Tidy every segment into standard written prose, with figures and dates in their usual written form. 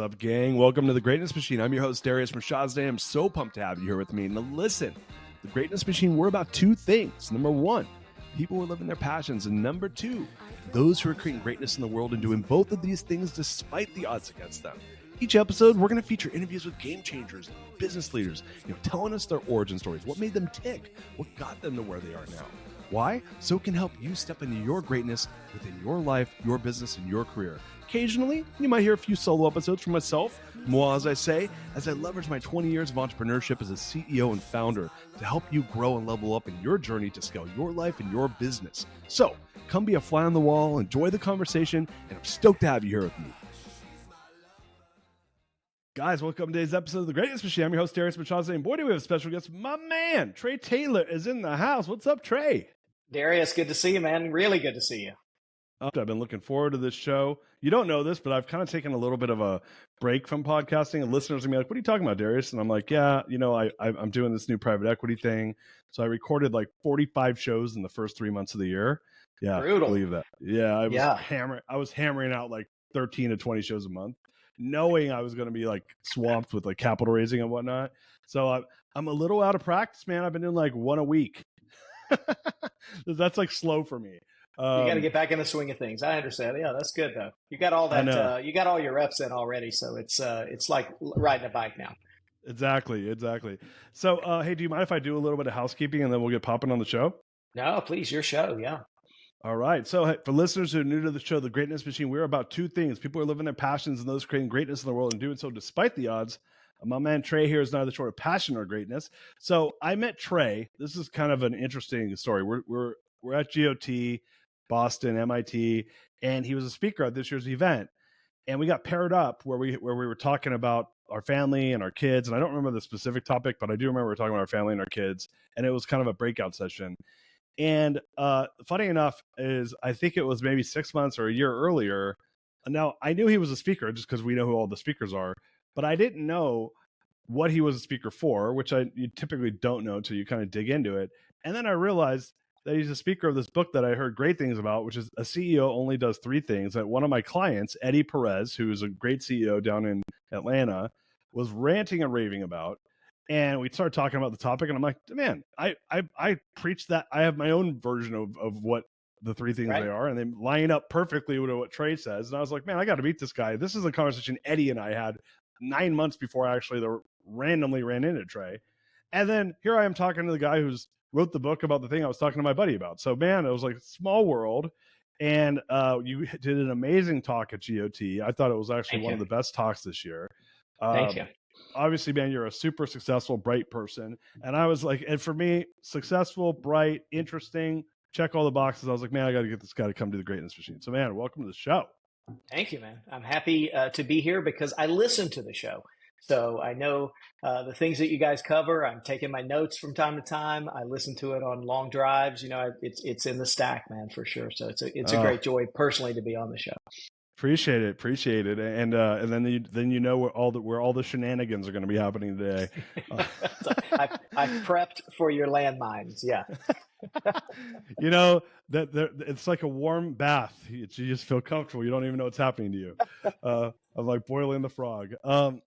What's up, gang? Welcome to the Greatness Machine. I'm your host, Darius Mashazde. I'm so pumped to have you here with me. Now, listen, the Greatness Machine, we're about two things. Number one, people who are living their passions. And number two, those who are creating greatness in the world and doing both of these things despite the odds against them. Each episode, we're going to feature interviews with game changers, business leaders, telling us their origin stories, what made them tick, what got them to where they are now. Why? So it can help you step into your greatness within your life, your business, and your career. Occasionally, you might hear a few solo episodes from myself, moi as I say, as I leverage my 20 years of entrepreneurship as a CEO and founder to help you grow and level up in your journey to scale your life and your business. So, come be a fly on the wall, enjoy the conversation, and I'm stoked to have you here with me. Guys, welcome to today's episode of The Greatness Machine. I'm your host, Darius Machazde, and boy, do we have a special guest. My man, Trey Taylor is in the house. What's up, Trey? Darius, good to see you, man. Really good to see you. I've been looking forward to this show. You don't know this, but I've kind of taken a little bit of a break from podcasting, and listeners are going to be like, what are you talking about, Darius? And I'm like, yeah, I'm doing this new private equity thing. So I recorded like 45 shows in the first 3 months of the year. Yeah, brutal. Believe that. Yeah, I was hammering out like 13 to 20 shows a month, knowing I was going to be like swamped with like capital raising and whatnot. So I'm a little out of practice, man. I've been doing like one a week. That's like slow for me. You got to get back in the swing of things. I understand. Yeah, that's good though. You got all that. You got all your reps in already, so it's like riding a bike now. Exactly. So, hey, do you mind if I do a little bit of housekeeping and then we'll get popping on the show? No, please, your show. Yeah. All right. So, hey, for listeners who are new to the show, The Greatness Machine, we're about two things: people who are living their passions and those creating greatness in the world and doing so despite the odds. My man Trey here is neither short of passion or greatness. So, I met Trey. This is kind of an interesting story. We're at GOT. Boston, MIT, and he was a speaker at this year's event. And we got paired up where we were talking about our family and our kids. And I don't remember the specific topic, but I do remember we were talking about our family and our kids. And it was kind of a breakout session. And funny enough is I think it was maybe 6 months or a year earlier. Now, I knew he was a speaker just because we know who all the speakers are, but I didn't know what he was a speaker for, which you typically don't know until you kind of dig into it. And then I realized that he's a speaker of this book that I heard great things about, which is A CEO Only Does Three Things, that one of my clients, Eddie Perez, who is a great CEO down in Atlanta, was ranting and raving about. And we started talking about the topic, and I'm like, man, I preach that. I have my own version of what the three things they are, and they line up perfectly with what Trey says. And I was like, man, I got to meet this guy. This is a conversation Eddie and I had 9 months before I actually randomly ran into Trey. And then here I am talking to the guy who's wrote the book about the thing I was talking to my buddy about. So, man, it was like a small world. And you did an amazing talk at GOT. I thought it was actually one of the best talks this year. Thank you. Obviously, man, you're a super successful, bright person. And I was like, and for me, successful, bright, interesting, check all the boxes. I was like, man, I got to get this guy to come to the Greatness Machine. So, man, welcome to the show. Thank you, man. I'm happy to be here because I listen to the show. So I know the things that you guys cover. I'm taking my notes from time to time. I listen to it on long drives. It's in the stack, man, for sure. So it's a great joy personally to be on the show. Appreciate it, and then you know where all the shenanigans are going to be happening today. I prepped for your landmines. Yeah. That it's like a warm bath. You just feel comfortable. You don't even know what's happening to you. I'm like boiling the frog.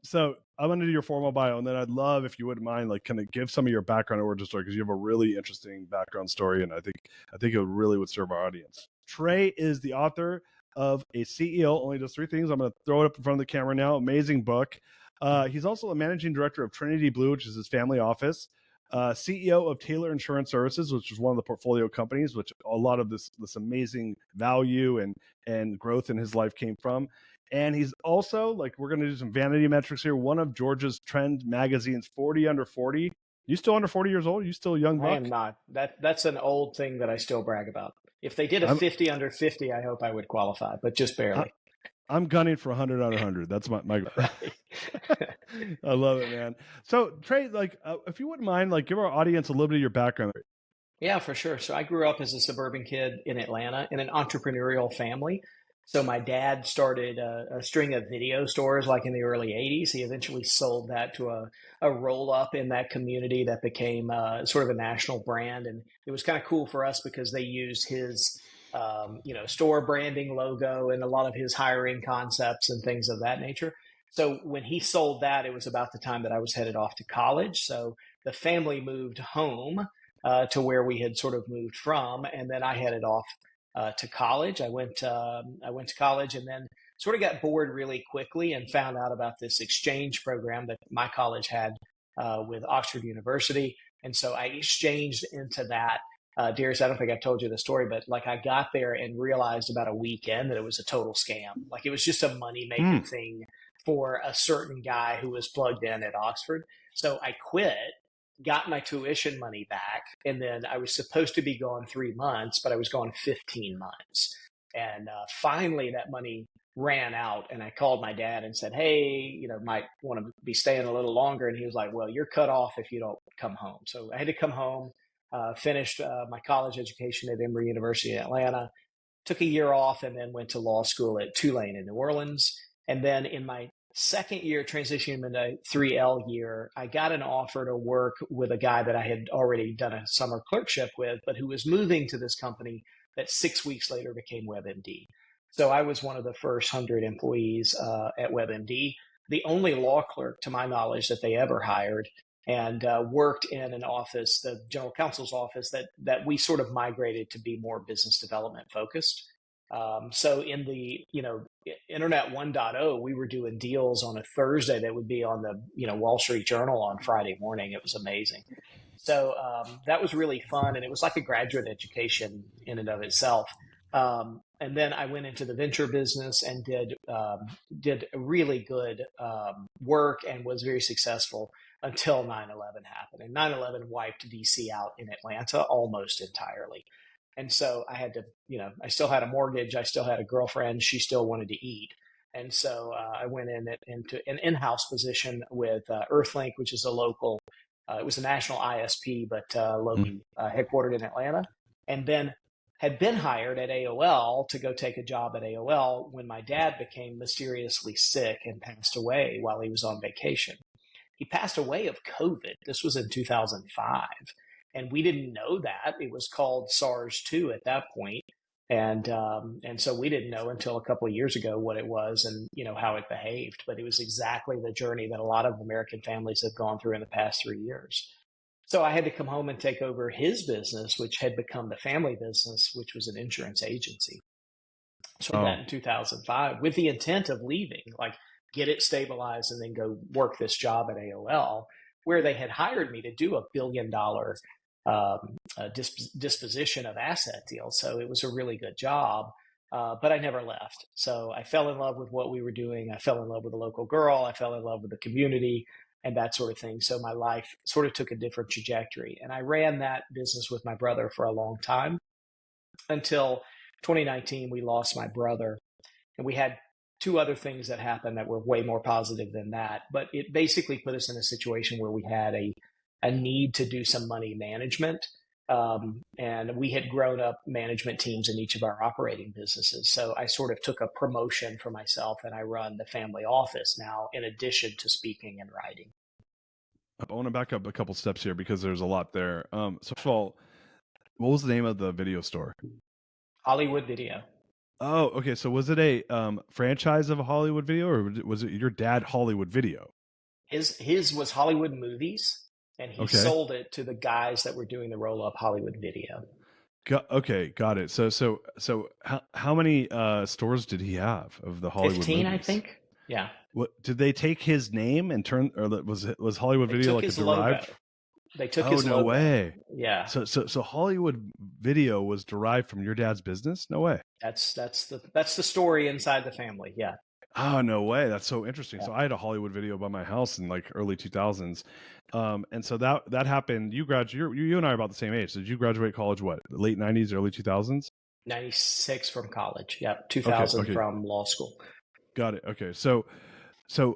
So I'm going to do your formal bio, and then I'd love if you wouldn't mind, like, kind of give some of your background origin story, because you have a really interesting background story, and I think it really would serve our audience. Trey is the author of A CEO Only Does Three Things. I'm going to throw it up in front of the camera now. Amazing book. He's also a managing director of Trinity Blue, which is his family office. CEO of Taylor Insurance Services, which is one of the portfolio companies, which a lot of this amazing value and growth in his life came from. And he's also, like, we're going to do some vanity metrics here, one of Georgia's Trend magazine's 40 under 40. You still under 40 years old? You still a young buck? I am not. That's an old thing that I still brag about. If they did a 50 under 50, I hope I would qualify, but just barely. I'm gunning for 100 out of 100. That's my I love it, man. So Trey, like, if you wouldn't mind, like, give our audience a little bit of your background. Yeah, for sure. So I grew up as a suburban kid in Atlanta in an entrepreneurial family. So my dad started a string of video stores like in the early 80s. He eventually sold that to a roll-up in that community that became sort of a national brand. And it was kind of cool for us because they used his store branding logo and a lot of his hiring concepts and things of that nature. So when he sold that, it was about the time that I was headed off to college. So the family moved home to where we had sort of moved from, and then I headed off to college. I went to college, and then sort of got bored really quickly, and found out about this exchange program that my college had with Oxford University, and so I exchanged into that. Darius, I don't think I told you the story, but like I got there and realized about a weekend that it was a total scam. Like it was just a money making Hmm. thing for a certain guy who was plugged in at Oxford. So I quit, got my tuition money back, and then I was supposed to be gone 3 months, but I was gone 15 months. And finally, that money ran out, and I called my dad and said, "Hey, might want to be staying a little longer." And he was like, "Well, you're cut off if you don't come home." So I had to come home. Finished my college education at Emory University in Atlanta, took a year off, and then went to law school at Tulane in New Orleans. And then in my second year, transitioning into 3L year, I got an offer to work with a guy that I had already done a summer clerkship with, but who was moving to this company that 6 weeks later became WebMD. So I was one of the first 100 employees at WebMD, the only law clerk, to my knowledge, that they ever hired, and worked in an office, the general counsel's office, that we sort of migrated to be more business development focused. So in the Internet 1.0, we were doing deals on a Thursday that would be on the Wall Street Journal on Friday morning. It was amazing. So that was really fun, and it was like a graduate education in and of itself. And then I went into the venture business and did really good work and was very successful until 9/11 happened. And 9/11 wiped DC out in Atlanta almost entirely. And so I had to, I still had a mortgage. I still had a girlfriend. She still wanted to eat. And so I went into an in-house position with Earthlink, which is a local, it was a national ISP, but Mm. locally headquartered in Atlanta. And then had been hired at AOL to go take a job at AOL when my dad became mysteriously sick and passed away while he was on vacation. He passed away of COVID. This was in 2005. And we didn't know that. It was called SARS-2 at that point. And so we didn't know until a couple of years ago what it was and how it behaved. But it was exactly the journey that a lot of American families have gone through in the past 3 years. So I had to come home and take over his business, which had become the family business, which was an insurance agency. So I did that Oh, in 2005 with the intent of leaving, like get it stabilized and then go work this job at AOL, where they had hired me to do $1 billion disposition of asset deals. So it was a really good job. But I never left. So I fell in love with what we were doing. I fell in love with a local girl. I fell in love with the community and that sort of thing. So my life sort of took a different trajectory. And I ran that business with my brother for a long time until 2019. We lost my brother, and we had two other things that happened that were way more positive than that. But it basically put us in a situation where we had a need to do some money management. And we had grown up management teams in each of our operating businesses. So I sort of took a promotion for myself, and I run the family office now, in addition to speaking and writing. I want to back up a couple steps here because there's a lot there. So first of all, what was the name of the video store? Hollywood Video. Oh, okay. So was it a franchise of a Hollywood Video, or was it your dad Hollywood Video? His was Hollywood Movies, and he Okay. sold it to the guys that were doing the roll up Hollywood Video. Okay, got it. So how many stores did he have of the Hollywood 15, I movies? think. Yeah. What did they take his name and turn, or was Hollywood They Video took like a his logo. derived? They took Oh, his no logo. way. Yeah. So Hollywood Video was derived from your dad's business? No way. That's the story inside the family. Yeah. Oh, no way. That's so interesting. Yeah. So I had a Hollywood Video by my house in like early 2000s. And so that happened. You and I are about the same age. So did you graduate college what? Late 90s, early 2000s? 96 from college. Yeah. Okay, 2000 okay. from law school. Got it. Okay. So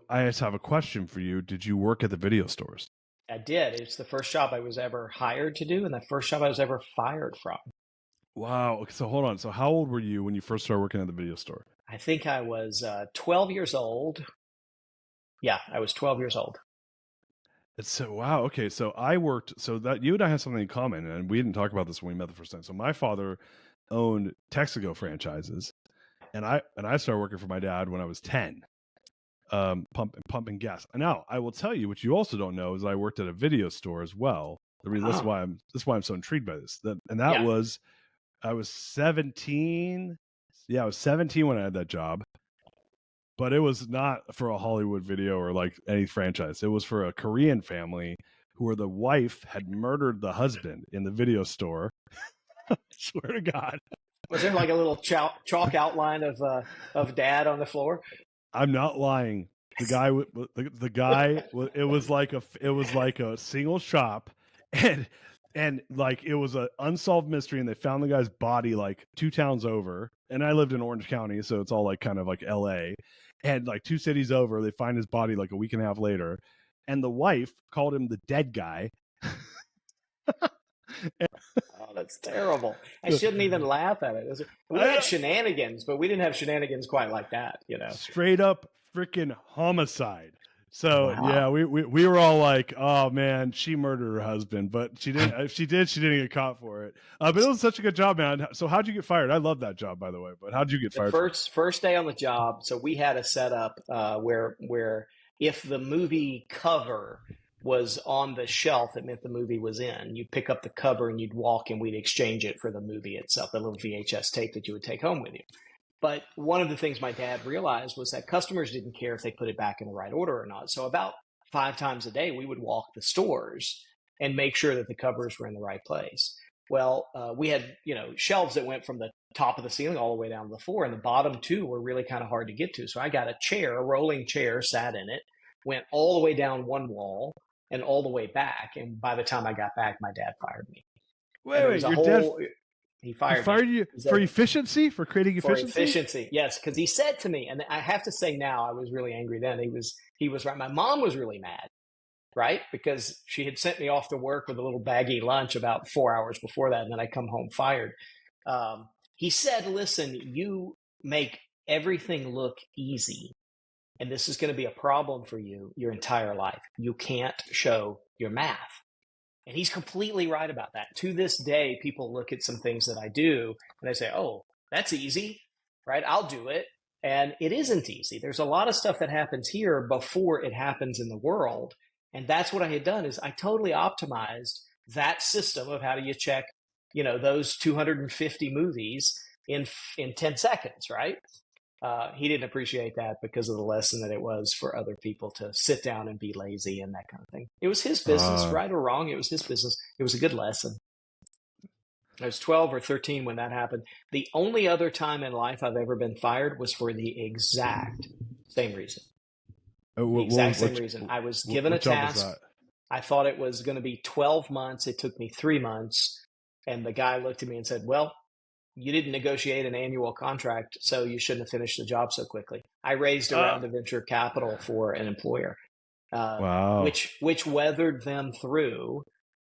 I just have a question for you. Did you work at the video stores? I did. It's the first job I was ever hired to do, and the first job I was ever fired from. Wow. Okay, so hold on. So how old were you when you first started working at the video store? I think I was 12 years old. Yeah, I was 12 years old. It's so wow. Okay, so I worked. So that you and I have something in common, and we didn't talk about this when we met the first time. So my father owned Texaco franchises, and I started working for my dad when I was 10. pumping gas. Now, I will tell you what you also don't know is I worked at a video store as well. That's why I'm so intrigued by this. Yeah. Was I was 17. Yeah, I was 17 when I had that job. But it was not for a Hollywood video or like any franchise. It was for a Korean family where the wife had murdered the husband in the video store. I swear to God. Was there like a little chalk outline of dad on the floor? I'm not lying. The guy. It was like a single shop, and like it was an unsolved mystery, and they found the guy's body like 2 towns over. And I lived in Orange County, so it's all like kind of like L.A. And like 2 cities over, they find his body like a week and a half later, and the wife called him the dead guy. Oh, that's terrible. I shouldn't even laugh at it. We had shenanigans, but we didn't have shenanigans quite like that, you know. Straight up freaking homicide. So wow. Yeah, we were all like, oh man, she murdered her husband, but she didn't. If she did, she didn't get caught for it. But it was such a good job, man. So how'd you get fired? I love that job, by the way. But how'd you get fired? First day on the job. So we had a setup where if the movie cover was on the shelf, it meant the movie was in. You'd pick up the cover and you'd walk, and we'd exchange it for the movie itself, the little VHS tape that you would take home with you. But one of the things my dad realized was that customers didn't care if they put it back in the right order or not. So about 5 times a day, we would walk the stores and make sure that the covers were in the right place. Well, we had, shelves that went from the top of the ceiling all the way down to the floor, and the bottom 2 were really kind of hard to get to. So I got a rolling chair, sat in it, went all the way down one wall and all the way back. And by the time I got back, my dad fired me. Wait, your dad... He fired you for efficiency, for creating efficiency? For efficiency, yes. Because he said to me, and I have to say now, I was really angry then. He was right. My mom was really mad, right? Because she had sent me off to work with a little baggy lunch about 4 hours before that, and then I come home fired. He said, listen, you make everything look easy, and this is going to be a problem for you your entire life. You can't show your math. And he's completely right about that. To this day, people look at some things that I do and they say, oh, that's easy, right? I'll do it. And it isn't easy. There's a lot of stuff that happens here before it happens in the world. And that's what I had done is I totally optimized that system of how do you check, those 250 movies in 10 seconds, right? He didn't appreciate that because of the lesson that it was for other people to sit down and be lazy and that kind of thing. It was his business, right or wrong. It was his business. It was a good lesson. I was 12 or 13 when that happened. The only other time in life I've ever been fired was for the exact same reason. The exact same reason. I was given a task. I thought it was going to be 12 months. It took me 3 months. And the guy looked at me and said, well, you didn't negotiate an annual contract, so you shouldn't have finished the job so quickly. I raised a round of venture capital for an employer, which weathered them through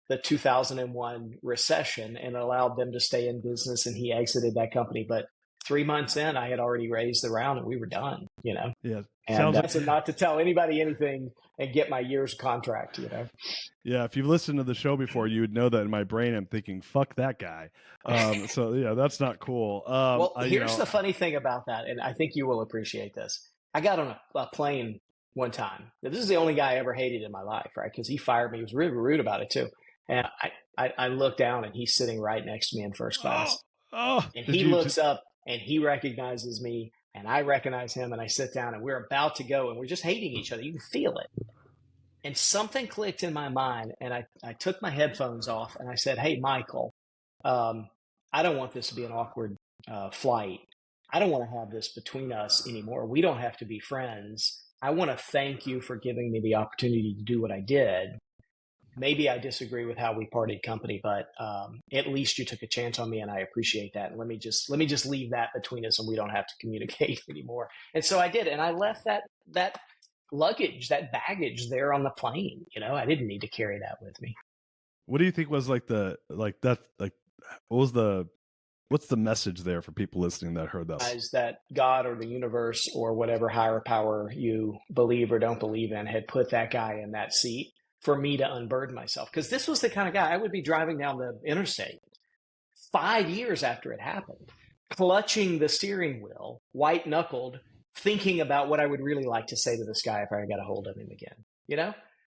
the 2001 recession and allowed them to stay in business, and he exited that company. But 3 months in, I had already raised the round and we were done, Yeah. And that's not to tell anybody anything and get my year's contract, Yeah, if you've listened to the show before, you would know that in my brain I'm thinking, fuck that guy. So yeah, that's not cool. Well, here's the funny thing about that, and I think you will appreciate this. I got on a plane one time. This is the only guy I ever hated in my life, right? Because he fired me. He was really rude about it too. And I looked down and he's sitting right next to me in first class. And he looks up and he recognizes me and I recognize him, and I sit down and we're about to go and we're just hating each other. You can feel it. And something clicked in my mind, and I took my headphones off and I said, hey, Michael, I don't want this to be an awkward flight. I don't want to have this between us anymore. We don't have to be friends. I want to thank you for giving me the opportunity to do what I did. Maybe I disagree with how we parted company, but at least you took a chance on me, and I appreciate that. And let me just leave that between us, and we don't have to communicate anymore. And so I did, and I left that luggage, that baggage there on the plane. I didn't need to carry that with me. What do you think was what's the message there for people listening that heard that? Is that God or the universe or whatever higher power you believe or don't believe in had put that guy in that seat for me to unburden myself. Because this was the kind of guy I would be driving down the interstate 5 years after it happened, clutching the steering wheel, white-knuckled, thinking about what I would really like to say to this guy if I got a hold of him again. You know,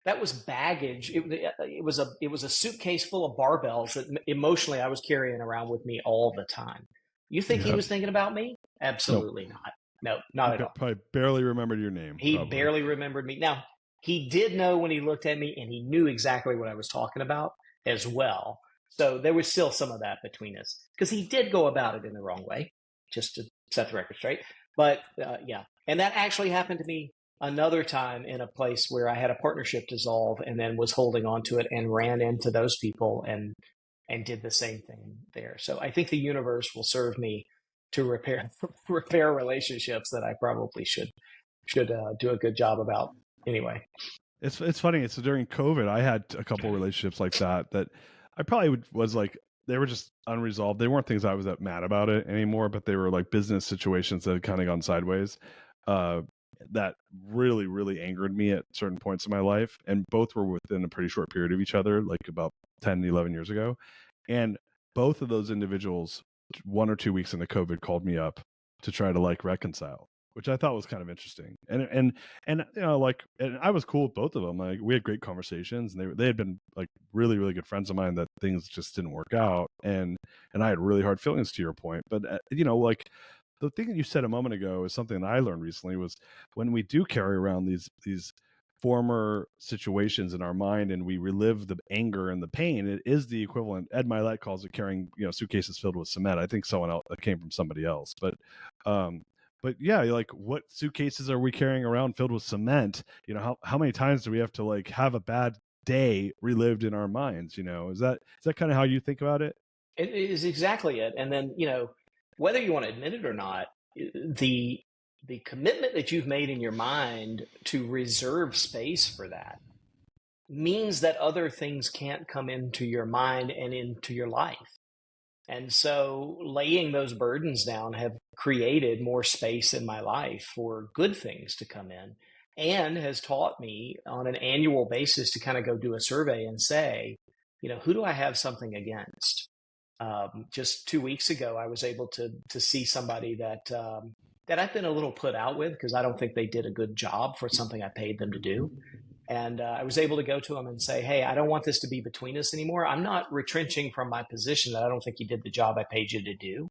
that was baggage. It was a suitcase full of barbells that emotionally I was carrying around with me all the time. You think he Yeah. was thinking about me? Nope. Absolutely not. No, not at all. Probably barely remembered your name. He Probably. barely remembered me. Now, he did know when he looked at me, and he knew exactly what I was talking about as well. So there was still some of that between us because he did go about it in the wrong way, just to set the record straight. But yeah, and that actually happened to me another time in a place where I had a partnership dissolve and then was holding on to it and ran into those people and did the same thing there. So I think the universe will serve me to repair relationships that I probably should do a good job about anyway. It's funny. It's during COVID, I had a couple relationships like that I probably was like, they were just unresolved. They weren't things I was that mad about it anymore, but they were like business situations that had kind of gone sideways. That really, really angered me at certain points in my life. And both were within a pretty short period of each other, like about 10, 11 years ago. And both of those individuals, 1 or 2 weeks into COVID, called me up to try to like reconcile, which I thought was kind of interesting. And you know, like, and I was cool with both of them. Like, we had great conversations, and they had been like really, really good friends of mine. That things just didn't work out, and I had really hard feelings, to your point. But you know, like, the thing that you said a moment ago is something that I learned recently, was when we do carry around these former situations in our mind and we relive the anger and the pain, it is the equivalent. Ed Milet calls it carrying, you know, suitcases filled with cement. I think someone else, that came from somebody else, but yeah, like, what suitcases are we carrying around filled with cement? You know, how many times do we have to like have a bad day relived in our minds? You know, is that kind of how you think about it? It is exactly it. And then, you know, whether you want to admit it or not, the commitment that you've made in your mind to reserve space for that means that other things can't come into your mind and into your life. And so laying those burdens down have created more space in my life for good things to come in, and has taught me on an annual basis to kind of go do a survey and say, you know, who do I have something against? Just 2 weeks ago, I was able to see somebody that I've been a little put out with because I don't think they did a good job for something I paid them to do. And I was able to go to them and say, hey, I don't want this to be between us anymore. I'm not retrenching from my position that I don't think you did the job I paid you to do,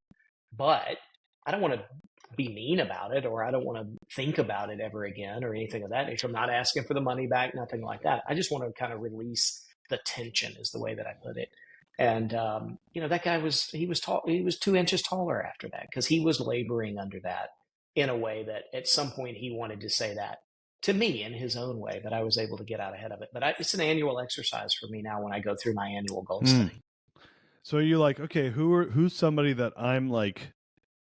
but I don't want to be mean about it, or I don't want to think about it ever again or anything of that nature. I'm not asking for the money back, nothing like that. I just want to kind of release the tension, is the way that I put it. And you know, that guy he was tall. He was 2 inches taller after that because he was laboring under that in a way that at some point he wanted to say that to me in his own way, but I was able to get out ahead of it. But it's an annual exercise for me now when I go through my annual goal setting. So you're like, okay, who's somebody that I'm like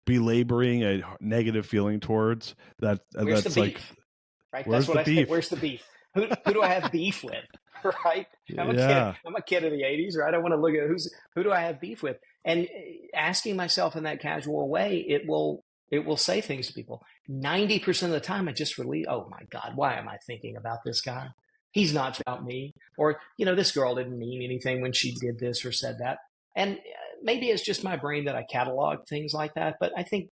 belaboring a negative feeling towards, Where's the that's beef? like, Right? where's That's what the I say. beef? Where's the beef? Who do I have beef with? Right? I'm a kid. Yeah, I'm a kid of the '80s, right? I want to look at who do I have beef with, and asking myself in that casual way, it will say things to people. 90% of the time, I just relieve. Oh my God, why am I thinking about this guy? He's not about me. Or, you know, this girl didn't mean anything when she did this or said that. And maybe it's just my brain that I catalog things like that. But I think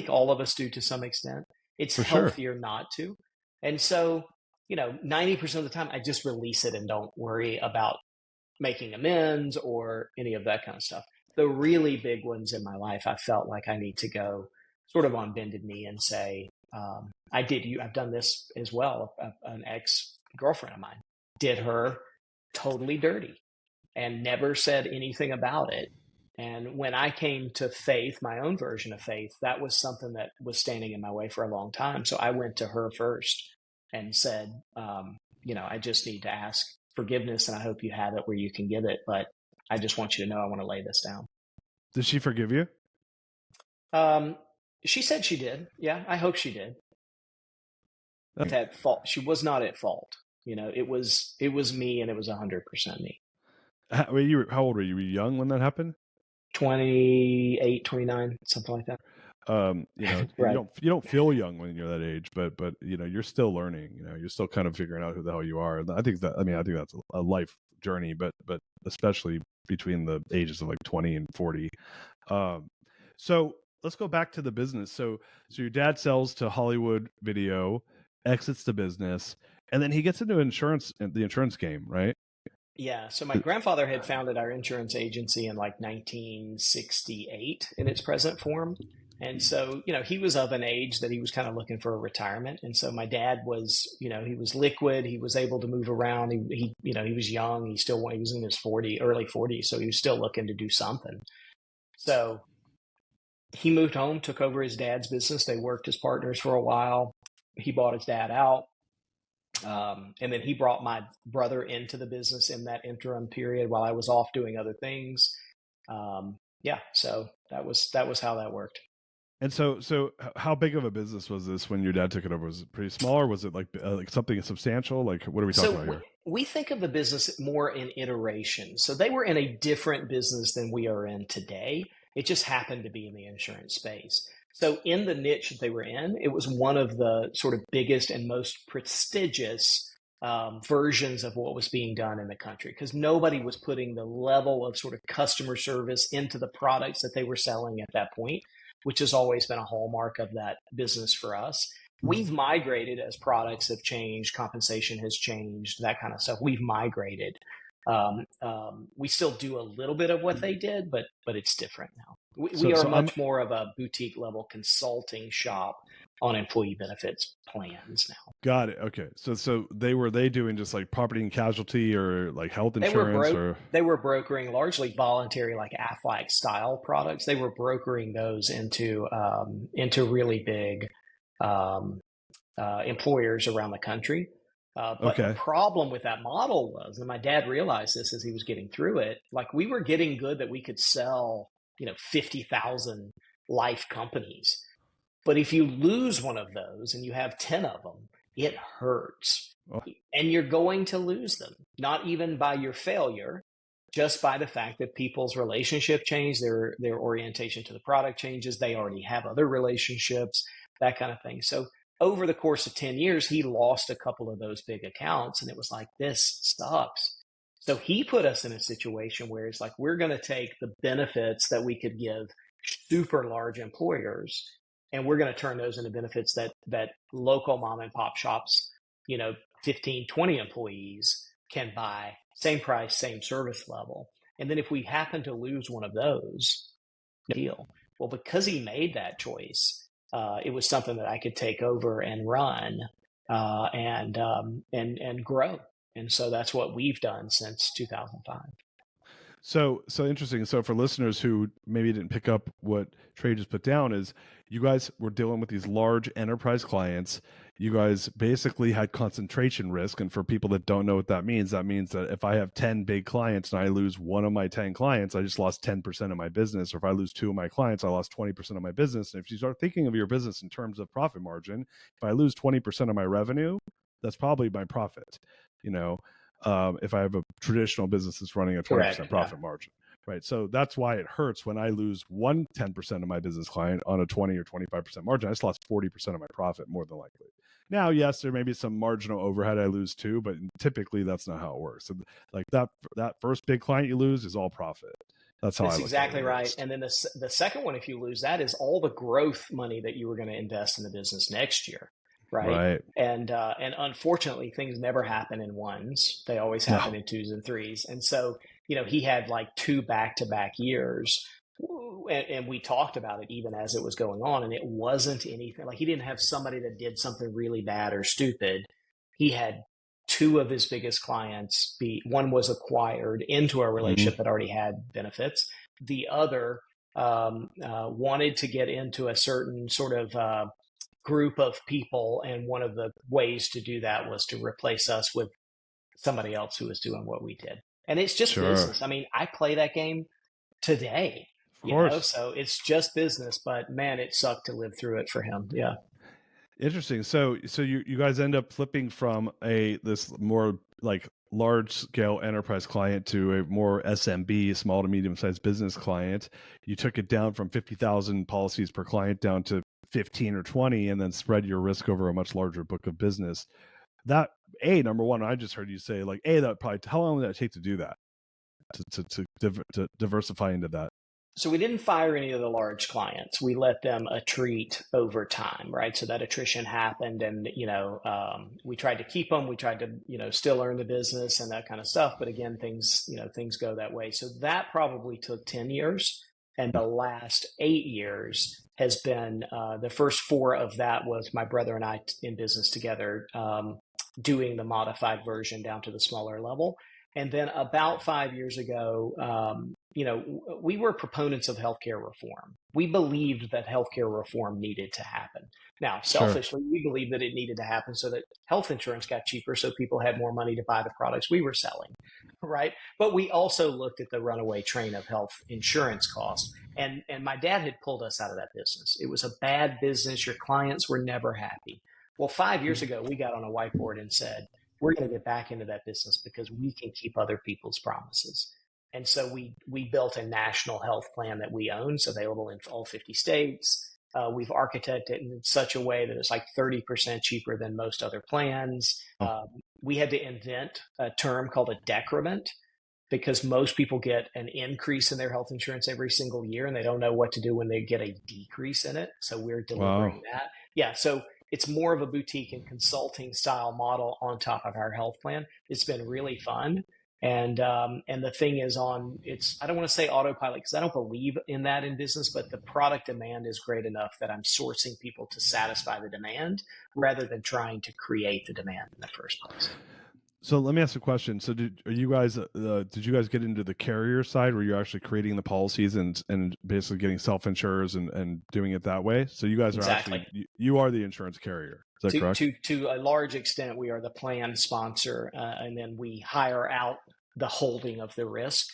all of us do to some extent. It's for sure. healthier not to. And so, you know, 90% of the time, I just release it and don't worry about making amends or any of that kind of stuff. The really big ones in my life, I felt like I need to go sort of on bended knee and say, I've done this as well. An ex girlfriend of mine did her totally dirty and never said anything about it. And when I came to faith, my own version of faith, that was something that was standing in my way for a long time. So I went to her first and said, you know, I just need to ask forgiveness, and I hope you have it where you can give it. But I just want you to know I want to lay this down. Did she forgive you? She said she did. Yeah, I hope she did. Okay. At fault, she was not at fault. You know, it was me, and it was 100% me. How old were you? Were you young when that happened? 28, 29, something like that. You know, Right. you don't feel young when you're that age, but you know, you're still learning. You know, you're still kind of figuring out who the hell you are. I think that's a life journey, but especially between the ages of like 20 and 40. So let's go back to the business. So your dad sells to Hollywood Video, exits the business, and then he gets into the insurance game, right? Yeah. So my grandfather had founded our insurance agency in like 1968 in its present form. And so, he was of an age that he was kind of looking for a retirement. And so my dad was, he was liquid. He was able to move around. He was young. He was in his early 40s. So he was still looking to do something. So he moved home, took over his dad's business. They worked as partners for a while. He bought his dad out. And then he brought my brother into the business in that interim period while I was off doing other things. Yeah, so that was how that worked. And so how big of a business was this when your dad took it over? Was it pretty small, or was it like something substantial? Like, what are we talking So about here? we think of the business more in iterations. So they were in a different business than we are in today. It just happened to be in the insurance space. So in the niche that they were in, it was one of the sort of biggest and most prestigious versions of what was being done in the country, because nobody was putting the level of sort of customer service into the products that they were selling at that point, which has always been a hallmark of that business for us. We've migrated as products have changed, compensation has changed, that kind of stuff. We've migrated. We still do a little bit of what they did, but it's different now. We are much more of a boutique level consulting shop on employee benefits plans now. Got it. Okay. So they doing just like property and casualty or like health insurance They were brokering largely voluntary, like Aflac style products. They were brokering those into really big employers around the country. But the problem with that model was, and my dad realized this as he was getting through it, like we were getting good that we could sell, 50,000 life companies. But if you lose one of those and you have 10 of them, it hurts. Oh. And you're going to lose them, not even by your failure, just by the fact that people's relationship change, their orientation to the product changes, they already have other relationships, that kind of thing. So over the course of 10 years, he lost a couple of those big accounts, and it was like, this sucks. So he put us in a situation where it's like, we're going to take the benefits that we could give super large employers, and we're going to turn those into benefits that local mom and pop shops, 15, 20 employees can buy, same price, same service level. And then if we happen to lose one of those, no deal. Well, because he made that choice, it was something that I could take over and run and grow. And so that's what we've done since 2005. So interesting. So for listeners who maybe didn't pick up what Trey just put down, is you guys were dealing with these large enterprise clients. You guys basically had concentration risk. And for people that don't know what that means that if I have 10 big clients and I lose one of my 10 clients, I just lost 10% of my business. Or if I lose two of my clients, I lost 20% of my business. And if you start thinking of your business in terms of profit margin, if I lose 20% of my revenue, that's probably my profit, if I have a traditional business that's running a 20% profit margin, right? So that's why it hurts when I lose 10% of my business client on a 20 or 25% margin. I just lost 40% of my profit, more than likely. Now, yes, there may be some marginal overhead I lose too, but typically that's not how it works. So like that first big client you lose is all profit. That's how I look exactly at it. Right. And then the second one, if you lose that, is all the growth money that you were going to invest in the business next year. Right. And unfortunately, things never happen in ones. They always happen in twos and threes. And so, he had like 2 back-to-back years. And we talked about it even as it was going on. And it wasn't anything like he didn't have somebody that did something really bad or stupid. He had 2 of his biggest clients one was acquired into a relationship that already had benefits. The other wanted to get into a certain sort of group of people, and one of the ways to do that was to replace us with somebody else who was doing what we did. And it's just business. I mean, I play that game today, so it's just business, but man, it sucked to live through it for him. Yeah. Interesting. So you guys end up flipping from this more like large scale enterprise client to a more SMB, small to medium sized business client. You took it down from 50,000 policies per client down to 15 or 20, and then spread your risk over a much larger book of business. That number one, I just heard you say that probably, how long would that take to do that, to diversify into that? So we didn't fire any of the large clients. We let them attrit over time, right? So that attrition happened, and we tried to keep them. We tried to still earn the business and that kind of stuff. But again, things go that way. So that probably took 10 years, and the last 8 years has been the first four of that was my brother and I in business together, doing the modified version down to the smaller level. And then about 5 years ago, we were proponents of healthcare reform. We believed that healthcare reform needed to happen. Now, Sure. selfishly, we believed that it needed to happen so that health insurance got cheaper so people had more money to buy the products we were selling, right? But we also looked at the runaway train of health insurance costs. And my dad had pulled us out of that business. It was a bad business. Your clients were never happy. Well, 5 years ago, we got on a whiteboard and said, we're going to get back into that business because we can keep other people's promises. And so we built a national health plan that we own. It's available in all 50 states. We've architected it in such a way that it's like 30% cheaper than most other plans. Oh, We had to invent a term called a decrement because most people get an increase in their health insurance every single year and they don't know what to do when they get a decrease in it. So we're delivering wow. that. Yeah. So it's more of a boutique and consulting style model on top of our health plan. It's been really fun. And the thing is I don't want to say autopilot because I don't believe in that in business, but the product demand is great enough that I'm sourcing people to satisfy the demand rather than trying to create the demand in the first place. So let me ask a question. So did you guys get into the carrier side where you're actually creating the policies and basically getting self-insurers and doing it that way? So you guys are Exactly. actually you are the insurance carrier. Is that correct? To a large extent, we are the plan sponsor, and then we hire out the holding of the risk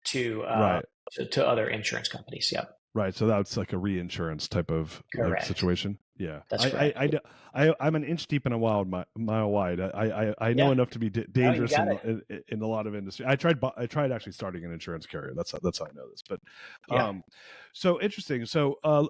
to Right. to other insurance companies. Yep, Right, so that's like a reinsurance type of correct. situation. Yeah, That's correct. I'm an inch deep and a mile wide. I know Yeah. enough to be No, you dangerous got it. in a lot of industry. I tried actually starting an insurance carrier. That's how I know this. But Yeah. so interesting. So I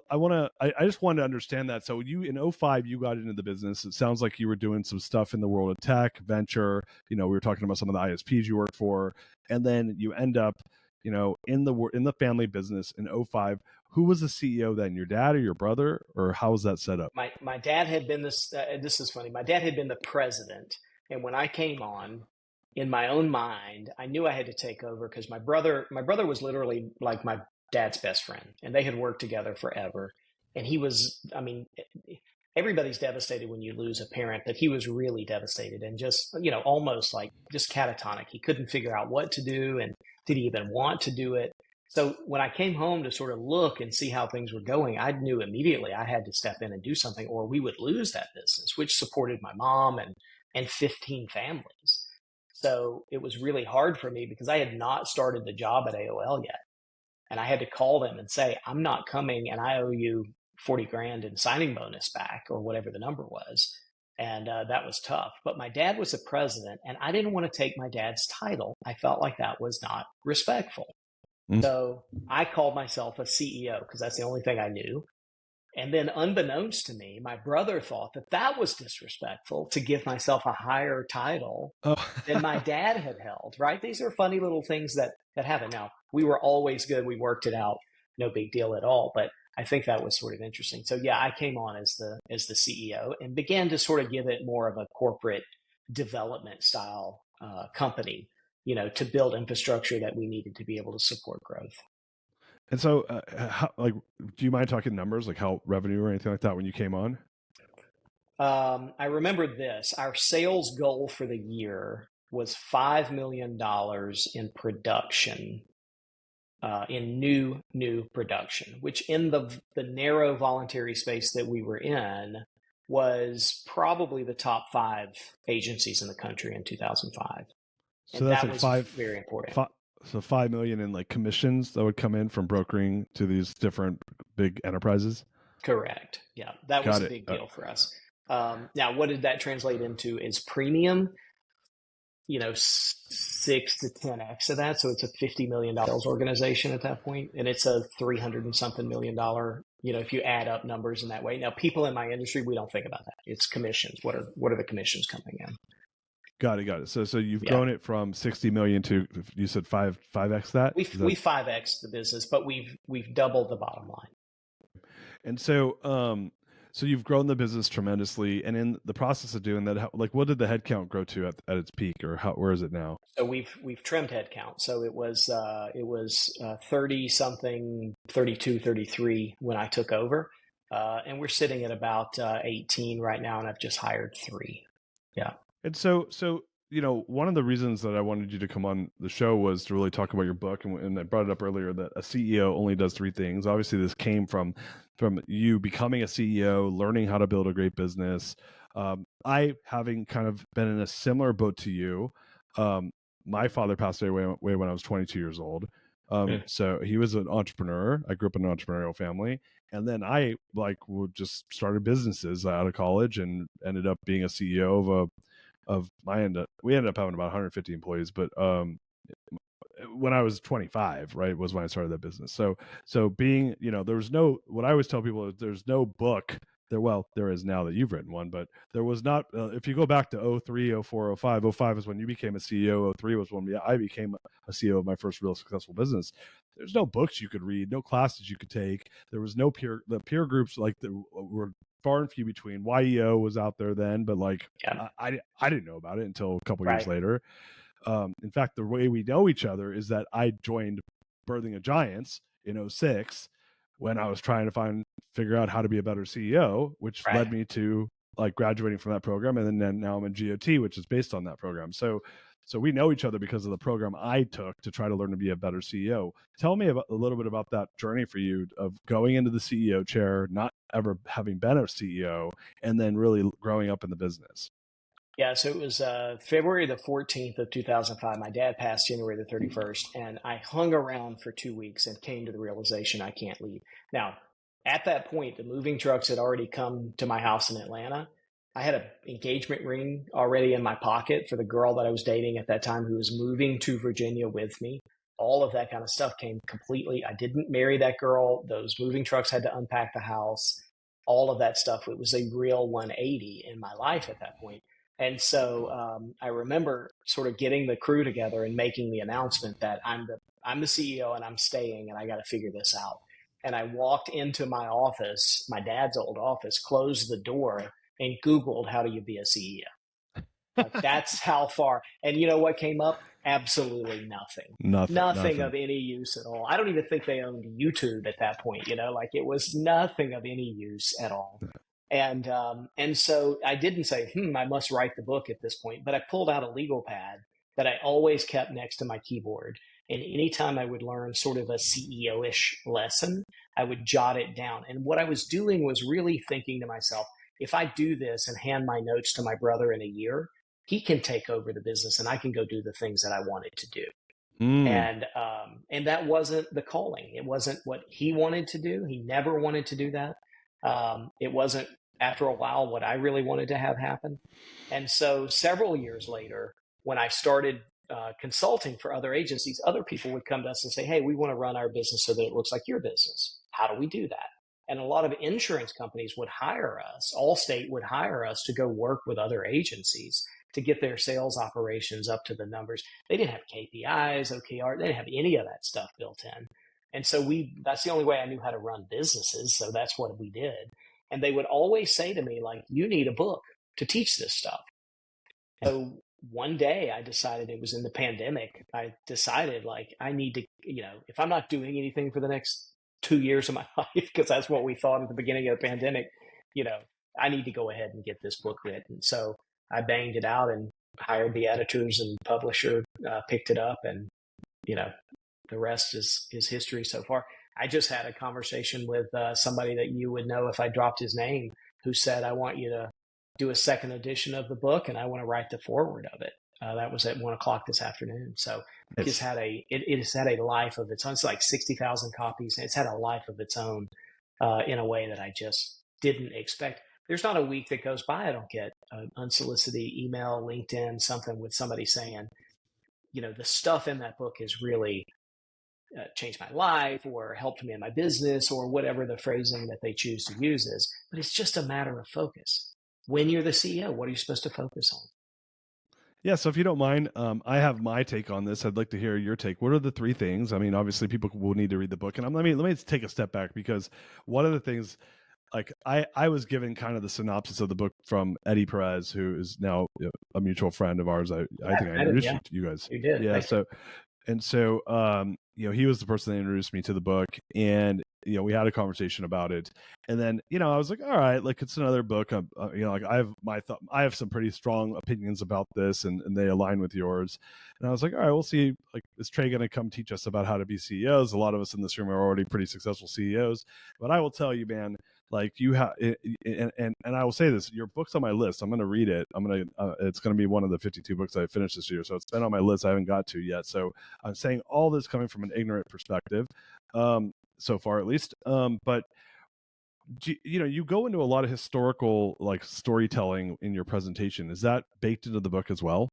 just wanted to understand that. So you in '05 you got into the business. It sounds like you were doing some stuff in the world of tech venture. We were talking about some of the ISPs you worked for, and then you end up in the family business in '05. Who was the CEO then? Your dad or your brother, or how was that set up? My dad had been this. This is funny. My dad had been the president, and when I came on, in my own mind, I knew I had to take over because my brother was literally like my dad's best friend, and they had worked together forever. And he was, I mean, everybody's devastated when you lose a parent, but he was really devastated and just, almost like just catatonic. He couldn't figure out what to do, and did he even want to do it? So when I came home to sort of look and see how things were going, I knew immediately I had to step in and do something, or we would lose that business, which supported my mom and 15 families. So it was really hard for me because I had not started the job at AOL yet. And I had to call them and say, I'm not coming and I owe you 40 grand in signing bonus back or whatever the number was. And that was tough. But my dad was the president and I didn't want to take my dad's title. I felt like that was not respectful. Mm. So I called myself a CEO because that's the only thing I knew. And then, unbeknownst to me, my brother thought that that was disrespectful to give myself a higher title Oh, than my dad had held, right? These are funny little things that happen. Now, we were always good. We worked it out. No big deal at all. But I think that was sort of interesting. So yeah, I came on as the CEO and began to sort of give it more of a corporate development style company, to build infrastructure that we needed to be able to support growth. and so do you mind talking numbers, like how revenue or anything like that when you came on? I remember this. Our sales goal for the year was $5 million in production, in new production, which in the narrow voluntary space that we were in was probably the top five agencies in the country in 2005, So and that's that like was very important. so 5 million in like commissions that would come in from brokering to these different big enterprises. Correct. Yeah, that was Got a it. big deal for us. Now, what did that translate into is premium, 6 to 10x of that. So it's a $50 million sales organization at that point, and it's a 300 and something $1 million. If you add up numbers in that way. Now, people in my industry, we don't think about that. It's commissions. What are the commissions coming in? Got it. Got it. So you've Yeah. grown it from 60 million to, you said 5x that? Is that? We 5x the business, but we've doubled the bottom line. And so, so you've grown the business tremendously, and in the process of doing that, like, what did the headcount grow to at its peak, or where is it now? So we've trimmed headcount. So it was 30 something, 32, 33 when I took over, and we're sitting at about 18 right now, and I've just hired 3. Yeah. And so one of the reasons that I wanted you to come on the show was to really talk about your book, and I brought it up earlier that a CEO only does 3 things. Obviously, this came from you becoming a CEO, learning how to build a great business. I, having kind of been in a similar boat to you, my father passed away when I was 22 years old. Mm. So he was an entrepreneur. I grew up in an entrepreneurial family, and then I just started businesses out of college and ended up being a CEO of we ended up having about 150 employees, but when I was 25, right, was when I started that business. So being, there was no, what I always tell people is there's no book there. Well, there is now that you've written one, but there was not, if you go back to 03, 04, 05, 05 is when you became a CEO. 03 was when I became a CEO of my first real successful business. There's no books you could read, no classes you could take. There was no the peer groups were far and few between. YEO was out there then, but Yeah. I didn't know about it until a couple years Right. later. In fact, the way we know each other is that I joined Birthing of Giants in 06 when I was trying to figure out how to be a better CEO, which Right. led me to graduating from that program, and then now I'm in GOT, which is based on that program. So we know each other because of the program I took to try to learn to be a better CEO. Tell me a little bit about that journey for you of going into the CEO chair, not ever having been a CEO, and then really growing up in the business. Yeah, so it was February the 14th of 2005. My dad passed January the 31st, and I hung around for 2 weeks and came to the realization I can't leave. Now, at that point, the moving trucks had already come to my house in Atlanta. I had an engagement ring already in my pocket for the girl that I was dating at that time who was moving to Virginia with me. All of that kind of stuff came completely. I didn't marry that girl. Those moving trucks had to unpack the house, all of that stuff. It was a real 180 in my life at that point. And so I remember sort of getting the crew together and making the announcement that I'm the CEO and I'm staying and I got to figure this out. And I walked into my office, my dad's old office, closed the door, and Googled how do you be a CEO. Like that's how far. And you know what came up? Absolutely nothing. Nothing Nothing. of any use at all. I don't even think they owned YouTube at that point. Like it was nothing of any use at all. And so I didn't say, I must write the book at this point, but I pulled out a legal pad that I always kept next to my keyboard. And anytime I would learn sort of a CEO-ish lesson, I would jot it down. And what I was doing was really thinking to myself, if I do this and hand my notes to my brother in a year, he can take over the business and I can go do the things that I wanted to do. Mm. And that wasn't the calling. It wasn't what he wanted to do. He never wanted to do that. It wasn't, after a while, what I really wanted to have happen. And so several years later, when I started consulting for other agencies, other people would come to us and say, hey, we want to run our business so that it looks like your business. How do we do that? And a lot of insurance companies would hire us. Allstate would hire us to go work with other agencies to get their sales operations up to the numbers. They didn't have KPIs, OKR, they didn't have any of that stuff built in. And so that's the only way I knew how to run businesses. So that's what we did. And they would always say to me, like, you need a book to teach this stuff. So one day I decided, it was in the pandemic. I decided, like, I need to, if I'm not doing anything for the next 2 years of my life, because that's what we thought at the beginning of the pandemic, I need to go ahead and get this book written. So I banged it out and hired the editors and publisher, picked it up, and the rest is history so far. I just had a conversation with somebody that you would know if I dropped his name, who said, I want you to do a second edition of the book and I want to write the foreword of it. That was at 1:00 this afternoon. So it has had a life of its own. It's like 60,000 copies. It's had a life of its own in a way that I just didn't expect. There's not a week that goes by I don't get an unsolicited email, LinkedIn, something with somebody saying, the stuff in that book has really changed my life or helped me in my business or whatever the phrasing that they choose to use is. But it's just a matter of focus. When you're the CEO, what are you supposed to focus on? Yeah, so if you don't mind, I have my take on this. I'd like to hear your take. What are the three things? I mean, obviously, people will need to read the book, and let me take a step back, because one of the things, like I was given kind of the synopsis of the book from Eddie Perez, who is now a mutual friend of ours. I think I introduced Yeah, you guys. you did. Yeah, Thank you. so he was the person that introduced me to the book, and we had a conversation about it, and then I was like, all right, like, it's another book. Like, I have some pretty strong opinions about this, and they align with yours, and I was like, all right, we'll see. Like, is Trey going to come teach us about how to be CEOs? A lot of us in this room are already pretty successful CEOs, but I will tell you, man, like, you have, and I will say this: your book's on my list. I'm going to read it. It's going to be one of the 52 books I finished this year, so it's been on my list. I haven't got to yet. So I'm saying all this coming from an ignorant perspective, so far at least. But you go into a lot of historical, like, storytelling in your presentation. Is that baked into the book as well?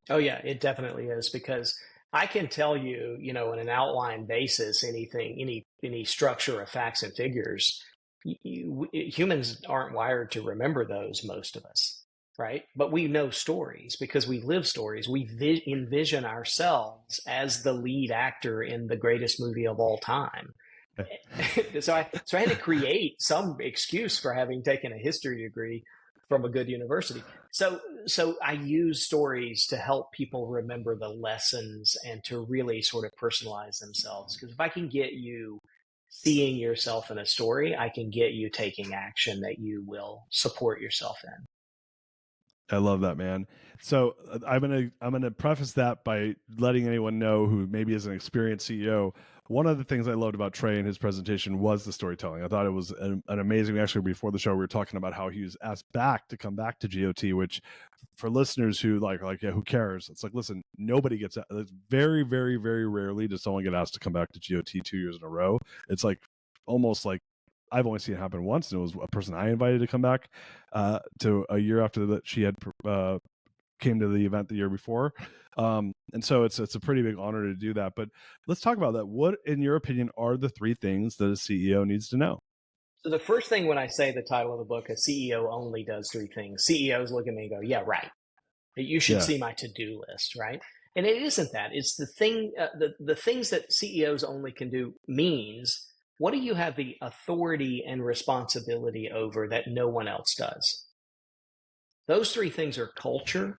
Oh yeah, it definitely is, because I can tell you, on an outline basis, any structure of facts and figures. Humans aren't wired to remember those, most of us, right? But we know stories because we live stories. We envision ourselves as the lead actor in the greatest movie of all time. So I had to create some excuse for having taken a history degree from a good university. So I use stories to help people remember the lessons and to really sort of personalize themselves. Because if I can get you seeing yourself in a story, I can get you taking action that you will support yourself in. I love that, man. So I'm gonna preface that by letting anyone know who maybe is an experienced CEO. One of the things I loved about Trey in his presentation was the storytelling. I thought it was an amazing. Actually, before the show, we were talking about how he was asked back to come back to GOT, which, for listeners who yeah, who cares? It's like, listen, nobody gets. It's very, very, very rarely does someone get asked to come back to GOT 2 years in a row. It's like almost like I've only seen it happen once, and it was a person I invited to come back to a year after that she had came to the event the year before. And so it's a pretty big honor to do that. But let's talk about that. What, in your opinion, are the three things that a CEO needs to know? So the first thing when I say the title of the book, a CEO only does three things. CEOs look at me and go, "Yeah, right. You should Yeah, see my to-do list," right? And it isn't that. It's the thing, the things that CEOs only can do means, what do you have the authority and responsibility over that no one else does? Those three things are culture,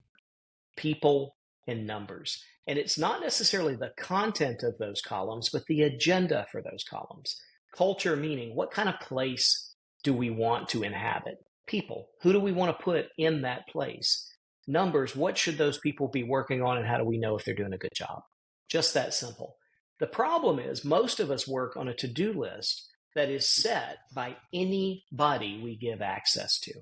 people, and numbers. And it's not necessarily the content of those columns, but the agenda for those columns. Culture meaning, what kind of place do we want to inhabit? People, who do we want to put in that place? Numbers, what should those people be working on, and how do we know if they're doing a good job? Just that simple. The problem is, most of us work on a to do list that is set by anybody we give access to.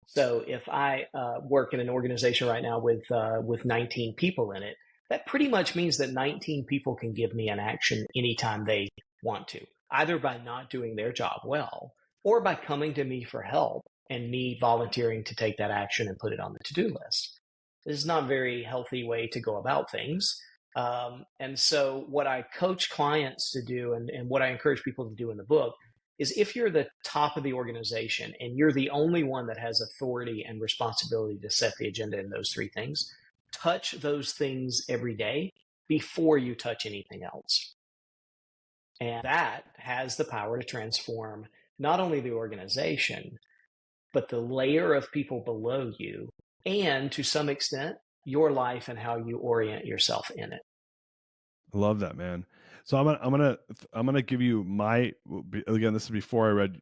So if I work in an organization right now with 19 people in it, that pretty much means that 19 people can give me an action anytime they want to, either by not doing their job well or by coming to me for help and me volunteering to take that action and put it on the to-do list. This is not a very healthy way to go about things. And so what I coach clients to do, and what I encourage people to do in the book, is, if you're the top of the organization and you're the only one that has authority and responsibility to set the agenda in those three things, touch those things every day before you touch anything else. And that has the power to transform not only the organization, but the layer of people below you, and to some extent, your life and how you orient yourself in it. I love that, man. So I'm gonna give you my, again. This is before I read,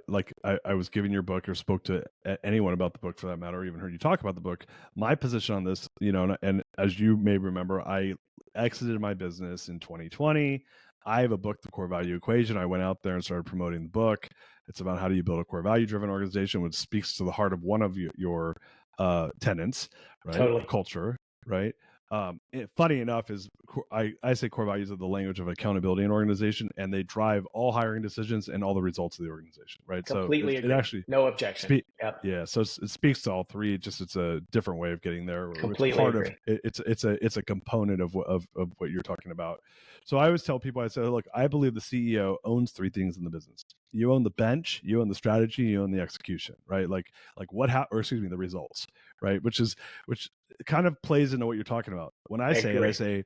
like, I was giving your book or spoke to anyone about the book, for that matter, or even heard you talk about the book. My position on this, and as you may remember, I exited my business in 2020. I have a book, The Core Value Equation. I went out there and started promoting the book. It's about how do you build a core value driven organization, which speaks to the heart of one of your tenants, right? Totally. Culture, right? Funny enough is, I say core values are the language of accountability in organization, and they drive all hiring decisions and all the results of the organization, right? So Completely it agree. actually No objection. speak. Yep. Yeah, so it speaks to all three. Just it's a different way of getting there. Or it's Completely part of agree. it, it's a component of what you're talking about. So I always tell people, I say, look, I believe the CEO owns three things in the business. You own the bench, you own the strategy, you own the execution, right? Like what or excuse me, the results, right? Which it kind of plays into what you're talking about. When I say it, I say,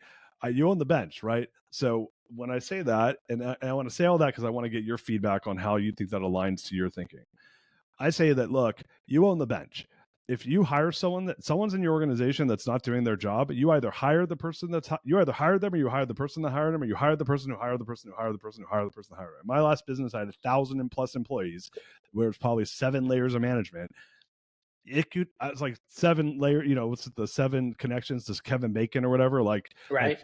you own the bench, right? So when I say that, and I want to say all that because I want to get your feedback on how you think that aligns to your thinking. I say that, look, you own the bench. If you hire someone's in your organization that's not doing their job, you either hire the person you either hired them, or you hire the person that hired them, or you hire the person who hired the person who hired the person who hired the person who hired them. In my last business, I had 1,000 plus employees, where it's probably 7 layers of management. I was like 7 layer, what's it, the 7 connections to Kevin Bacon or whatever, Right.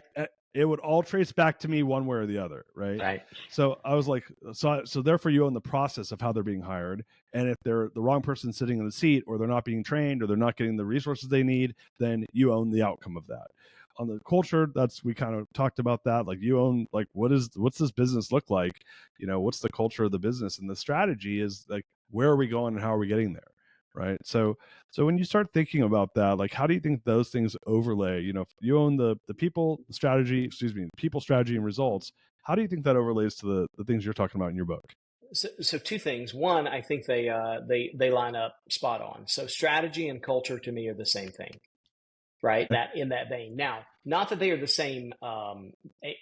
it would all trace back to me one way or the other, right? Right. So I was like, so therefore you own the process of how they're being hired, and if they're the wrong person sitting in the seat, or they're not being trained, or they're not getting the resources they need, then you own the outcome of that. On the culture, we kind of talked about that. Like, you own, like, what's this business look like? What's the culture of the business, and the strategy is like, where are we going and how are we getting there? Right. So when you start thinking about that, like, how do you think those things overlay? If you own the people strategy, people strategy and results, how do you think that overlays to the things you're talking about in your book? So 2 things. One, I think they line up spot on. So strategy and culture to me are the same thing, right? That in that vein. Now, not that they are the same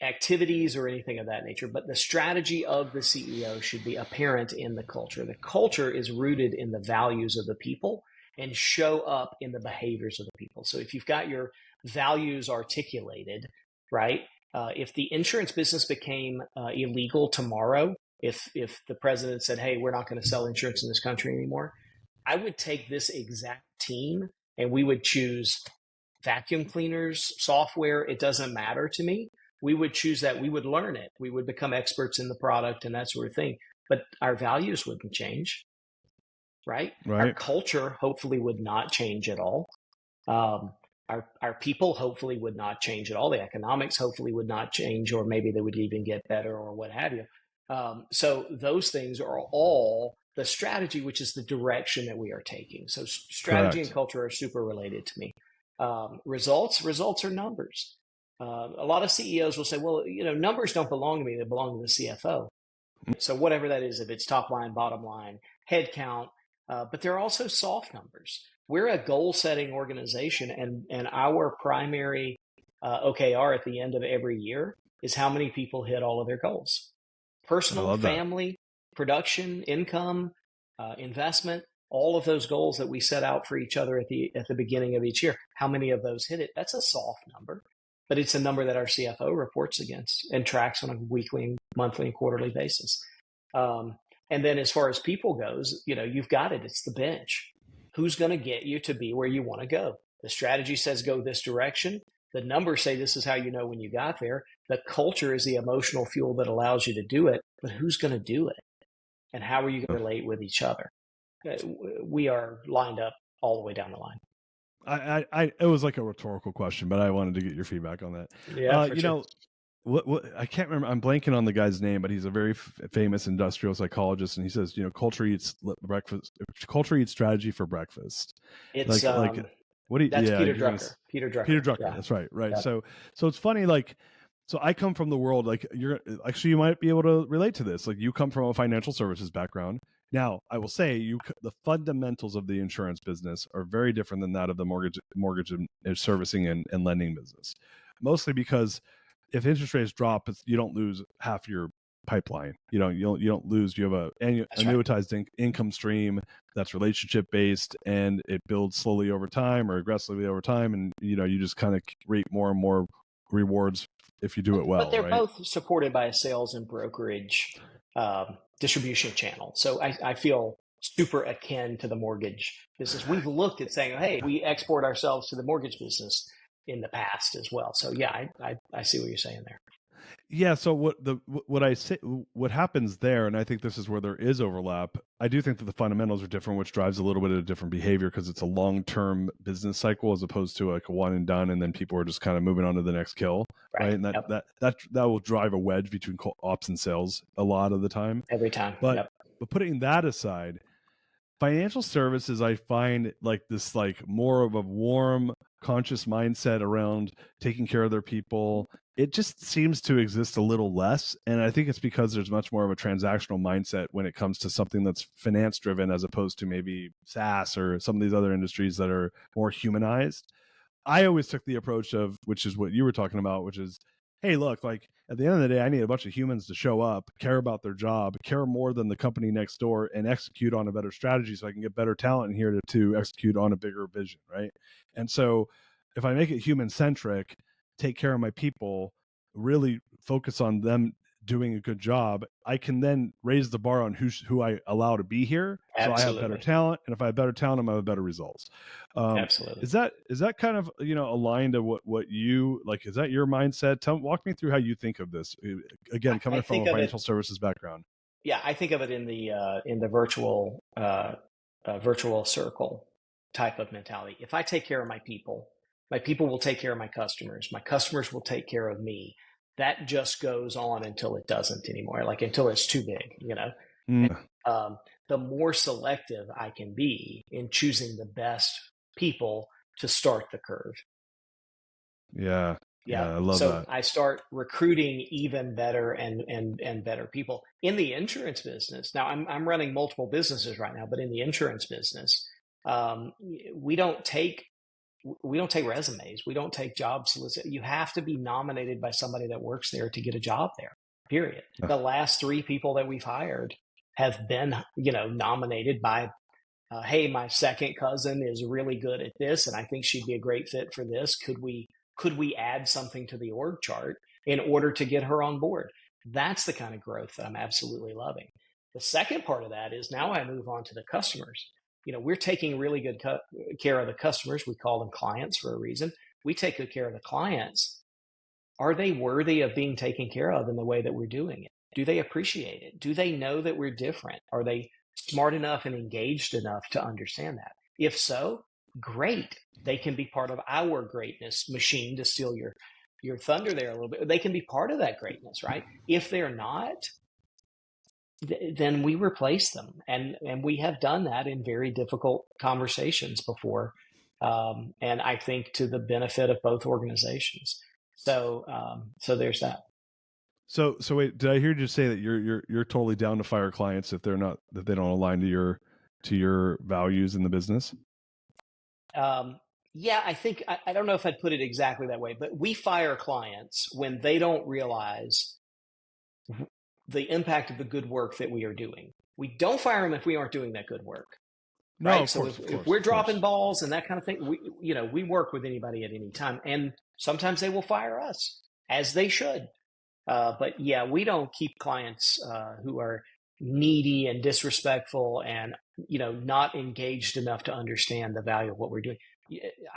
activities or anything of that nature, but the strategy of the CEO should be apparent in the culture. The culture is rooted in the values of the people and show up in the behaviors of the people. So if you've got your values articulated, right? If the insurance business became illegal tomorrow, if the president said, "Hey, we're not going to sell insurance in this country anymore," I would take this exact team and we would choose vacuum cleaners, software. It doesn't matter to me. We would choose that. We would learn it. We would become experts in the product and that sort of thing. But our values wouldn't change, right? Our culture hopefully would not change at all. Our people hopefully would not change at all. The economics hopefully would not change, or maybe they would even get better, or what have you. So those things are all the strategy, which is the direction that we are taking. So strategy and culture are super related to me. Results are numbers. A lot of CEOs will say, well, numbers don't belong to me. They belong to the CFO. So whatever that is, if it's top line, bottom line, head count, but there are also soft numbers. We're a goal setting organization, and our primary OKR at the end of every year is how many people hit all of their goals. Personal, family, production, income, investment, all of those goals that we set out for each other at the beginning of each year. How many of those hit it? That's a soft number, but it's a number that our CFO reports against and tracks on a weekly, monthly, and quarterly basis. And then as far as people goes, you've got it. It's the bench. Who's going to get you to be where you want to go? The strategy says go this direction. The numbers say this is how you know when you got there. The culture is the emotional fuel that allows you to do it. But who's going to do it? And how are you going to relate with each other? We are lined up all the way down the line. It was like a rhetorical question, but I wanted to get your feedback on that. Yeah, for sure. What I can't remember. I'm blanking on the guy's name, but he's a very famous industrial psychologist, and he says, culture eats breakfast. Culture eats strategy for breakfast. It's what do you? That's yeah, Peter Drucker. Peter Drucker. Yeah. That's right. Right. Yeah. So it's funny. So I come from the world. You might be able to relate to this. Like, you come from a financial services background. Now, I will say the fundamentals of the insurance business are very different than that of the mortgage and servicing and lending business. Mostly because if interest rates drop, you don't lose half your pipeline. You don't lose. You have a annuitized income stream that's relationship based, and it builds slowly over time or aggressively over time, and you just kind of reap more and more rewards if you do it well. But they're right? both supported by a sales and brokerage distribution channel. So I feel super akin to the mortgage business. We've looked at saying, hey, we export ourselves to the mortgage business in the past as well. So yeah, I see what you're saying there. Yeah. So what happens there, and I think this is where there is overlap. I do think that the fundamentals are different, which drives a little bit of different behavior because it's a long-term business cycle as opposed to like a one and done, and then people are just kind of moving on to the next kill, right? And that will drive a wedge between ops and sales a lot of the time. Every time. But putting that aside, financial services, I find like this, like more of a warm, conscious mindset around taking care of their people. It just seems to exist a little less. And I think it's because there's much more of a transactional mindset when it comes to something that's finance driven, as opposed to maybe SaaS or some of these other industries that are more humanized. I always took the approach of, which is what you were talking about, which is, hey, look, like at the end of the day, I need a bunch of humans to show up, care about their job, care more than the company next door, and execute on a better strategy so I can get better talent in here to execute on a bigger vision, right? And so if I make it human centric, take care of my people, really focus on them doing a good job, I can then raise the bar on who I allow to be here. So I have better Absolutely. talent, and if I have better talent, I'm gonna have better results. Absolutely. Is that kind of, aligned to what you like? Is that your mindset? Walk me through how you think of this. Again, I coming from think a of it, financial services background. yeah, I think of it in the virtual circle type of mentality. If I take care of my people will take care of my customers will take care of me. That just goes on until it doesn't anymore, like until it's too big, you know. And Mm, the more selective I can be in choosing the best people to start the curve. yeah, Yeah. yeah, I love So that. I start recruiting even better and better people in the insurance business. Now I'm running multiple businesses right now, but in the insurance business, um, we don't take we don't take resumes. We don't take job solicit. You have to be nominated by somebody that works there to get a job there. Period. Yeah. The last three people that we've hired have been, nominated by hey, my second cousin is really good at this, and I think she'd be a great fit for this. Could we add something to the org chart in order to get her on board? That's the kind of growth that I'm absolutely loving. The second part of that is now I move on to the customers. We're taking really good care of the customers. We call them clients for a reason. We take good care of the clients. Are they worthy of being taken care of in the way that we're doing it? Do they appreciate it? Do they know that we're different? Are they smart enough and engaged enough to understand that? If so, great. They can be part of our greatness machine, to steal your thunder there a little bit. They can be part of that greatness, right? If they're not, then we replace them, and we have done that in very difficult conversations before, and I think to the benefit of both organizations. So there's that. So wait, did I hear you say that you're totally down to fire clients if they don't align to your values in the business? Um, yeah, I think I don't know if I'd put it exactly that way, but we fire clients when they don't realize the impact of the good work that we are doing. We don't fire them if we aren't doing that good work, No, right? of So course, if, of if course, we're of course. dropping balls and that kind of thing, we work with anybody at any time, and sometimes they will fire us, as they should. But yeah, we don't keep clients who are needy and disrespectful and not engaged enough to understand the value of what we're doing.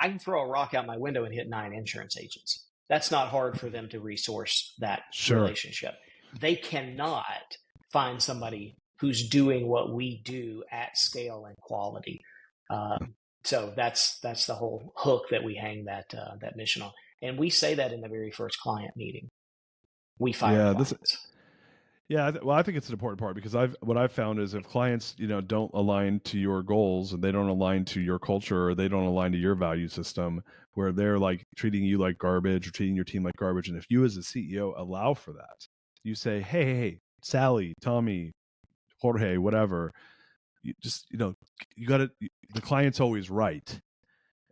I can throw a rock out my window and hit 9 insurance agents. That's not hard for them to resource that Sure. relationship. They cannot find somebody who's doing what we do at scale and quality. So that's the whole hook that we hang that mission on, and we say that in the very first client meeting. We fire Yeah, clients. well, I think it's an important part because what I've found is if clients, don't align to your goals and they don't align to your culture or they don't align to your value system, where they're like treating you like garbage or treating your team like garbage, and if you as a CEO allow for that, you say, hey, Sally, Tommy, Jorge, whatever, you just, you got to, the client's always right.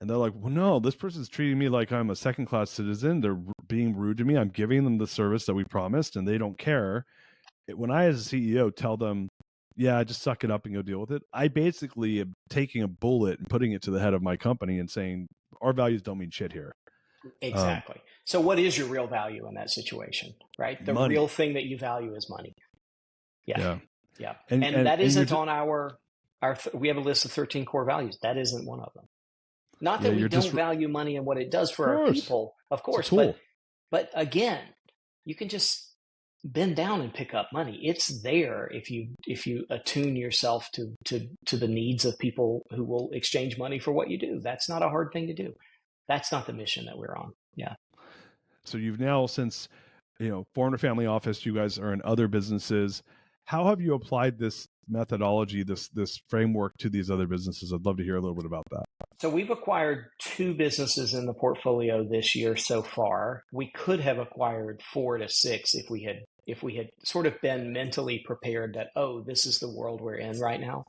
And they're like, well, no, this person's treating me like I'm a second class citizen. They're being rude to me. I'm giving them the service that we promised and they don't care. When I, as a CEO, tell them, yeah, just suck it up and go deal with it, I basically am taking a bullet and putting it to the head of my company and saying, our values don't mean shit here. Exactly. So what is your real value in that situation, right? The real Money. thing that you value is money. Yeah. Yeah. Yeah. And, And and, that and you're isn't just, on we have a list of 13 core values. That isn't one of them. Not yeah, that we you're just, don't of value money and what it does for our course, people, of it's a course, but tool. but again, you can just bend down and pick up money. It's there if you attune yourself to the needs of people who will exchange money for what you do. That's not a hard thing to do. That's not the mission that we're on. Yeah. So you've now, since, formed a family office, you guys are in other businesses. How have you applied this methodology, this framework to these other businesses? I'd love to hear a little bit about that. So we've acquired 2 businesses in the portfolio this year so far. We could have acquired 4 to 6 if we had sort of been mentally prepared that, oh, this is the world we're in right now.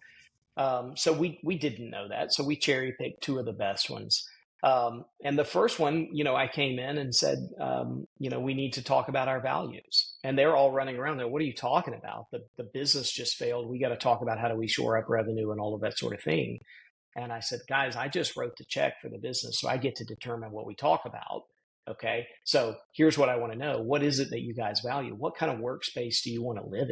So we didn't know that. So we cherry picked 2 of the best ones. And the first one, I came in and said, we need to talk about our values. And they're all running around there. What are you talking about? The business just failed. We got to talk about how do we shore up revenue and all of that sort of thing. And I said, guys, I just wrote the check for the business, so I get to determine what we talk about. Okay. So here's what I want to know. What is it that you guys value? What kind of workspace do you want to live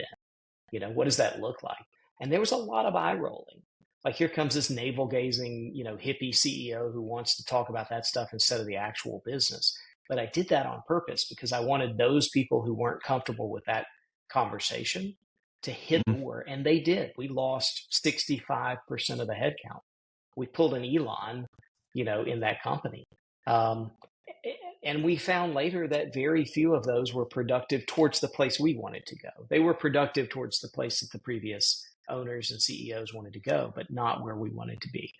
in? What does that look like? And there was a lot of eye rolling. Like, here comes this navel gazing, hippie CEO who wants to talk about that stuff instead of the actual business. But I did that on purpose because I wanted those people who weren't comfortable with that conversation to hit the door. And they did. We lost 65% of the headcount. We pulled an Elon, in that company. And we found later that very few of those were productive towards the place we wanted to go. They were productive towards the place that the previous owners and CEOs wanted to go, but not where we wanted to be.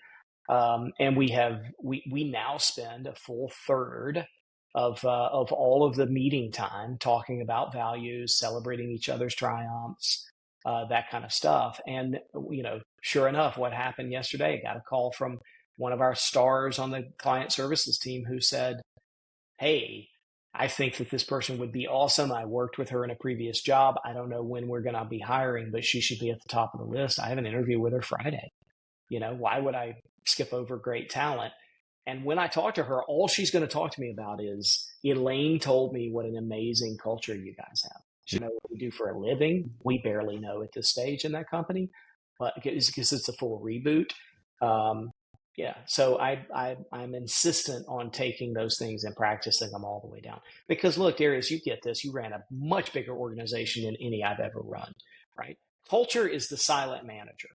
And we now spend a full third of all of the meeting time talking about values, celebrating each other's triumphs, that kind of stuff. And sure enough, what happened yesterday? I got a call from one of our stars on the client services team who said, hey, I think that this person would be awesome. I worked with her in a previous job. I don't know when we're going to be hiring, but she should be at the top of the list. I have an interview with her Friday. Why would I skip over great talent? And when I talk to her, all she's going to talk to me about is, Elaine told me what an amazing culture you guys have. She knows what we do for a living. We barely know at this stage in that company, but because it's a full reboot. So I'm insistent on taking those things and practicing them all the way down. Because look, Darius, you get this. You ran a much bigger organization than any I've ever run, right? Culture is the silent manager.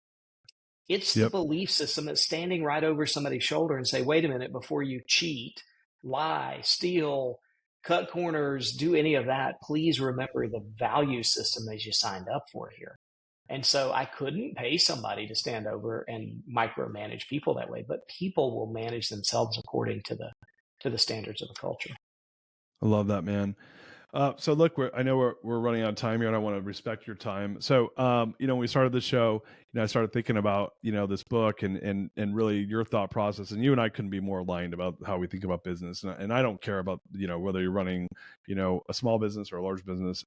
It's the belief system that's standing right over somebody's shoulder and say, wait a minute, before you cheat, lie, steal, cut corners, do any of that, please remember the value system that you signed up for here. And so I couldn't pay somebody to stand over and micromanage people that way, but people will manage themselves according to the standards of the culture. I love that, man. So look, I know we're running out of time here, and I want to respect your time. So, when we started the show, I started thinking about, this book and really your thought process, and you and I couldn't be more aligned about how we think about business. And I don't care about, whether you're running, a small business or a large business.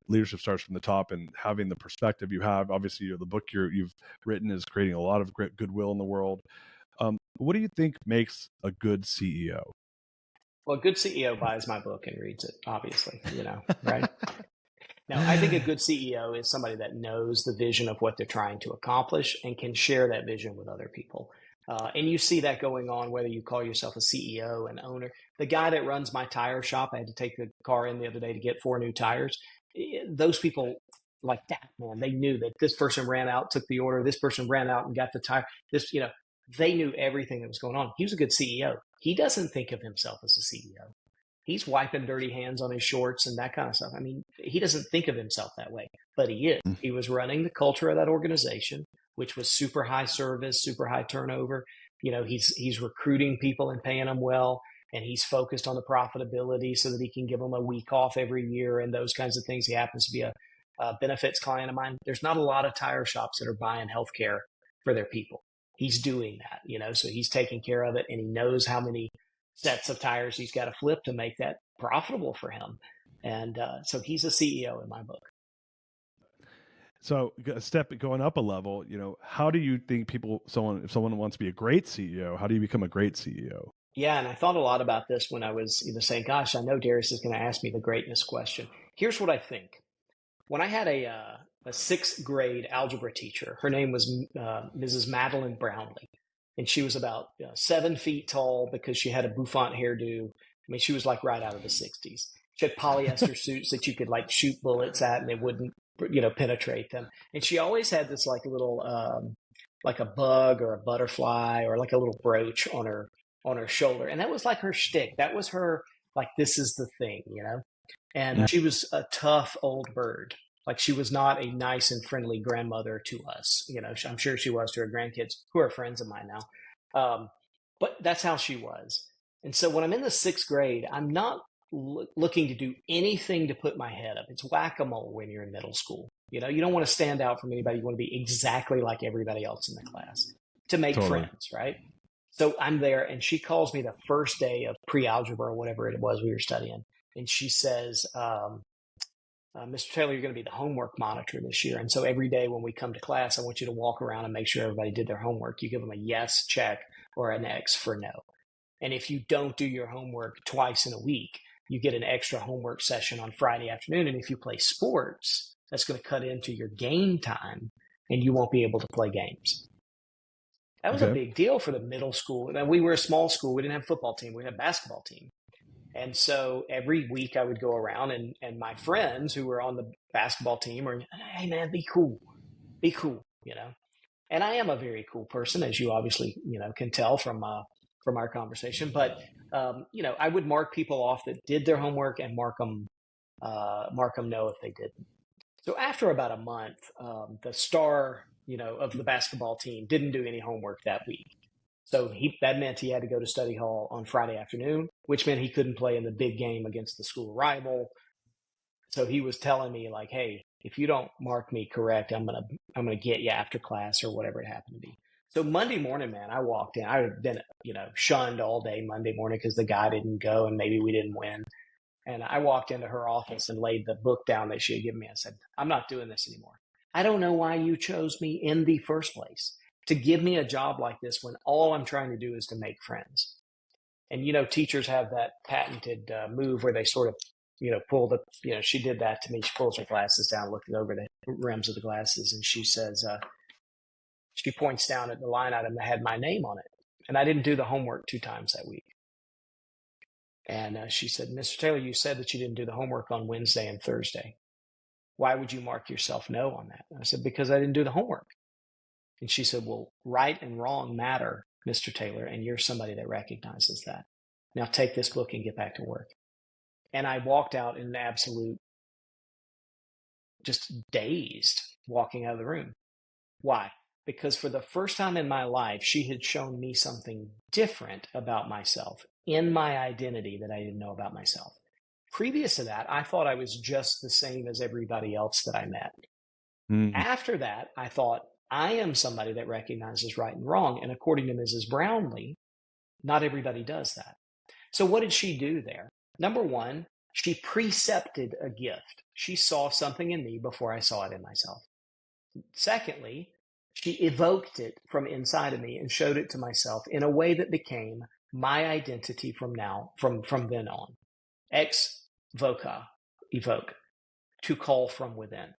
Leadership starts from the top, and having the perspective you have, obviously the book you've written is creating a lot of great goodwill in the world. What do you think makes a good CEO? Well, a good CEO buys my book and reads it, obviously, right? Now, I think a good CEO is somebody that knows the vision of what they're trying to accomplish and can share that vision with other people. And you see that going on, whether you call yourself a CEO, an owner. The guy that runs my tire shop, I had to take the car in the other day to get 4 new tires. Those people like that, man, they knew that this person ran out, took the order. This person ran out and got the tire. They knew everything that was going on. He was a good CEO. He doesn't think of himself as a CEO. He's wiping dirty hands on his shorts and that kind of stuff. I mean, he doesn't think of himself that way, but he is. He was running the culture of that organization, which was super high service, super high turnover. He's recruiting people and paying them well, and he's focused on the profitability so that he can give them a week off every year and those kinds of things. He happens to be a benefits client of mine. There's not a lot of tire shops that are buying healthcare for their people. He's doing that, so he's taking care of it, and he knows how many sets of tires he's got to flip to make that profitable for him. And so he's a CEO in my book. So a step going up a level, how do you think if someone wants to be a great CEO, how do you become a great CEO? Yeah. And I thought a lot about this when I was saying, gosh, I know Darius is going to ask me the greatness question. Here's what I think. When I had a 6th grade algebra teacher, her name was Mrs. Madeline Brownlee. And she was about 7 feet tall because she had a bouffant hairdo. I mean, she was like right out of the 60s. She had polyester suits that you could like shoot bullets at and they wouldn't, penetrate them. And she always had this like little, like a bug or a butterfly or like a little brooch on her shoulder. And that was like her shtick. That was her, like, this is the thing, And she was a tough old bird. Like, she was not a nice and friendly grandmother to us. I'm sure she was to her grandkids, who are friends of mine now. But that's how she was. And so when I'm in the 6th grade, I'm not looking to do anything to put my head up. It's whack-a-mole when you're in middle school. You don't want to stand out from anybody. You want to be exactly like everybody else in the class to make friends, right? So I'm there, and she calls me the first day of pre-algebra or whatever it was we were studying. And she says, Mr. Taylor, you're going to be the homework monitor this year. And so every day when we come to class, I want you to walk around and make sure everybody did their homework. You give them a yes check or an X for no. And if you don't do your homework twice in a week, you get an extra homework session on Friday afternoon. And if you play sports, that's going to cut into your game time and you won't be able to play games. That was a big deal for the middle school. And we were a small school. We didn't have a football team. We had a basketball team. And so every week I would go around and my friends who were on the basketball team were, hey man, be cool, you know. And I am a very cool person, as you obviously, can tell from our conversation. But I would mark people off that did their homework and mark them no if they didn't. So after about a month, the star, of the basketball team didn't do any homework that week. So that meant he had to go to study hall on Friday afternoon, which meant he couldn't play in the big game against the school rival. So he was telling me like, hey, if you don't mark me correct, I'm gonna get you after class or whatever it happened to be. So Monday morning, man, I walked in. I had been, shunned all day Monday morning because the guy didn't go and maybe we didn't win. And I walked into her office and laid the book down that she had given me. I said, I'm not doing this anymore. I don't know why you chose me in the first place to give me a job like this when all I'm trying to do is to make friends. And, teachers have that patented move where they sort of, pull the, she did that to me. She pulls her glasses down, looking over the rims of the glasses. And she says, she points down at the line item that had my name on it. And I didn't do the homework 2 times that week. And she said, Mr. Taylor, you said that you didn't do the homework on Wednesday and Thursday. Why would you mark yourself no on that? And I said, because I didn't do the homework. And she said, well, right and wrong matter, Mr. Taylor, and you're somebody that recognizes that. Now take this book and get back to work. And I walked out in absolute, just dazed, walking out of the room. Why? Because for the first time in my life, she had shown me something different about myself in my identity that I didn't know about myself. Previous to that, I thought I was just the same as everybody else that I met. After that, I thought, I am somebody that recognizes right and wrong. And according to Mrs. Brownlee, not everybody does that. So what did she do there? Number one, she precepted a gift. She saw something in me before I saw it in myself. Secondly, she evoked it from inside of me and showed it to myself in a way that became my identity from then on. Ex voca, evoke, to call from within.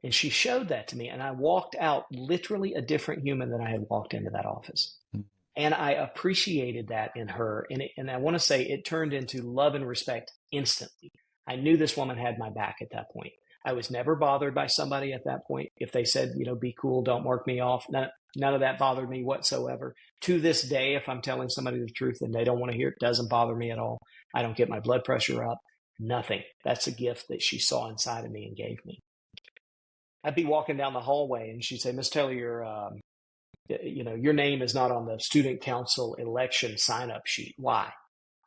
And she showed that to me, and I walked out literally a different human than I had walked into that office. And I appreciated that in her. And I want to say it turned into love and respect instantly. I knew this woman had my back at that point. I was never bothered by somebody at that point. If they said, be cool, don't mark me off, none of that bothered me whatsoever. To this day, if I'm telling somebody the truth and they don't want to hear it, doesn't bother me at all. I don't get my blood pressure up, nothing. That's a gift that she saw inside of me and gave me. I'd be walking down the hallway and she'd say, Miss Taylor, your name is not on the student council election sign-up sheet. Why? I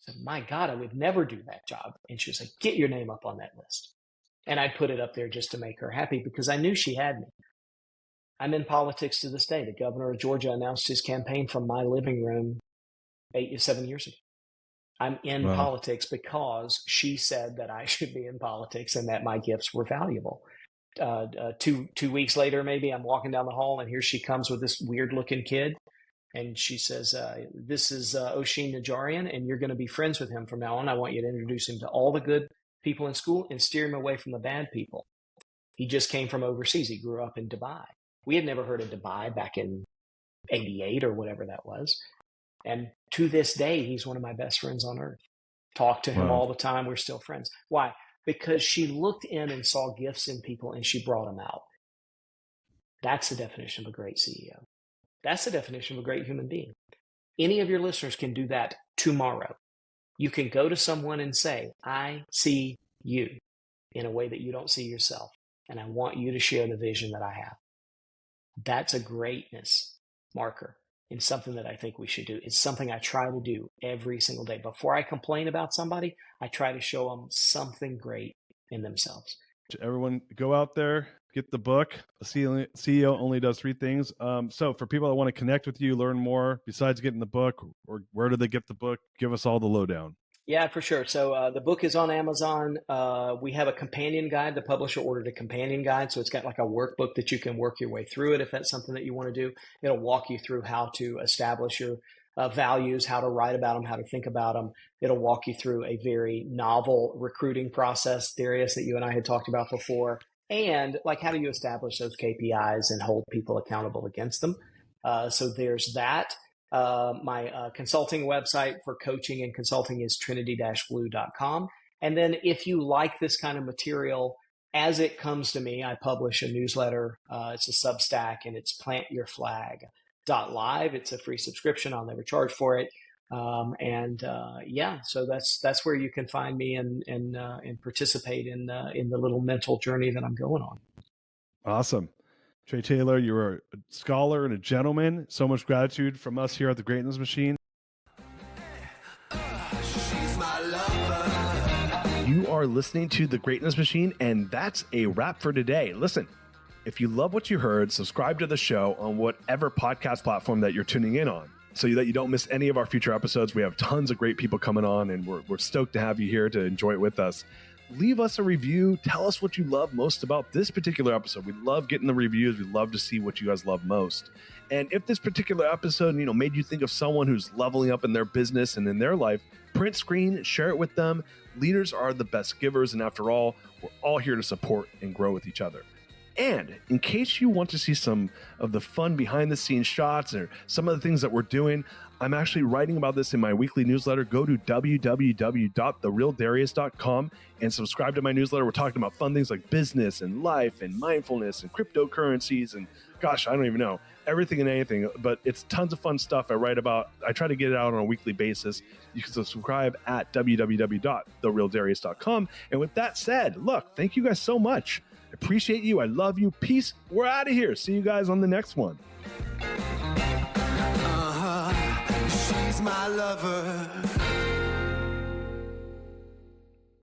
said, my God, I would never do that job. And she was like, get your name up on that list. And I'd put it up there just to make her happy because I knew she had me. I'm in politics to this day. The governor of Georgia announced his campaign from my living room 7 years ago. I'm in politics because she said that I should be in politics and that my gifts were valuable. 2 weeks later, maybe I'm walking down the hall and here she comes with this weird looking kid. And she says, this is Oshin Najarian, and you're going to be friends with him from now on. I want you to introduce him to all the good people in school and steer him away from the bad people. He just came from overseas. He grew up in Dubai. We had never heard of Dubai back in 88 or whatever that was. And to this day, he's one of my best friends on earth. Talk to him all the time. We're still friends. Why? Because she looked in and saw gifts in people and she brought them out. That's the definition of a great CEO. That's the definition of a great human being. Any of your listeners can do that tomorrow. You can go to someone and say, I see you in a way that you don't see yourself. And I want you to share the vision that I have. That's a greatness marker and something that I think we should do. It's something I try to do every single day. Before I complain about somebody, I try to show them something great in themselves. Everyone go out there, get the book. A CEO only does 3 things. So for people that want to connect with you, learn more, besides getting the book, or where do they get the book? Give us all the lowdown. Yeah, for sure. So the book is on Amazon. We have a companion guide. The publisher ordered a companion guide. So it's got like a workbook that you can work your way through it if that's something that you want to do. It'll walk you through how to establish your values, how to write about them, how to think about them. It'll walk you through a very novel recruiting process, Darius, that you and I had talked about before. And like, how do you establish those KPIs and hold people accountable against them? So there's that. My consulting website for coaching and consulting is trinity-blue.com. And then if you like this kind of material, as it comes to me, I publish a newsletter. It's a Substack, and it's plantyourflag.live. It's a free subscription. I'll never charge for it. So that's where you can find me and participate in the little mental journey that I'm going on. Awesome. Trey Taylor, you're a scholar and a gentleman. So much gratitude from us here at the Greatness Machine. You are listening to the Greatness Machine, and that's a wrap for today. Listen, if you love what you heard, subscribe to the show on whatever podcast platform that you're tuning in on, so that you don't miss any of our future episodes. We have tons of great people coming on, and we're stoked to have you here to enjoy it with us. Leave us a review. Tell us what you love most about this particular episode. We love getting the reviews. We love to see what you guys love most. And if this particular episode, made you think of someone who's leveling up in their business and in their life, print screen, share it with them. Leaders are the best givers. And after all, we're all here to support and grow with each other. And in case you want to see some of the fun behind the scenes shots or some of the things that we're doing, I'm actually writing about this in my weekly newsletter. Go to www.therealdarius.com and subscribe to my newsletter. We're talking about fun things like business and life and mindfulness and cryptocurrencies and gosh, I don't even know, everything and anything, but it's tons of fun stuff I write about. I try to get it out on a weekly basis. You can subscribe at www.therealdarius.com. And with that said, look, thank you guys so much. I appreciate you. I love you. Peace. We're out of here. See you guys on the next one. She's my lover.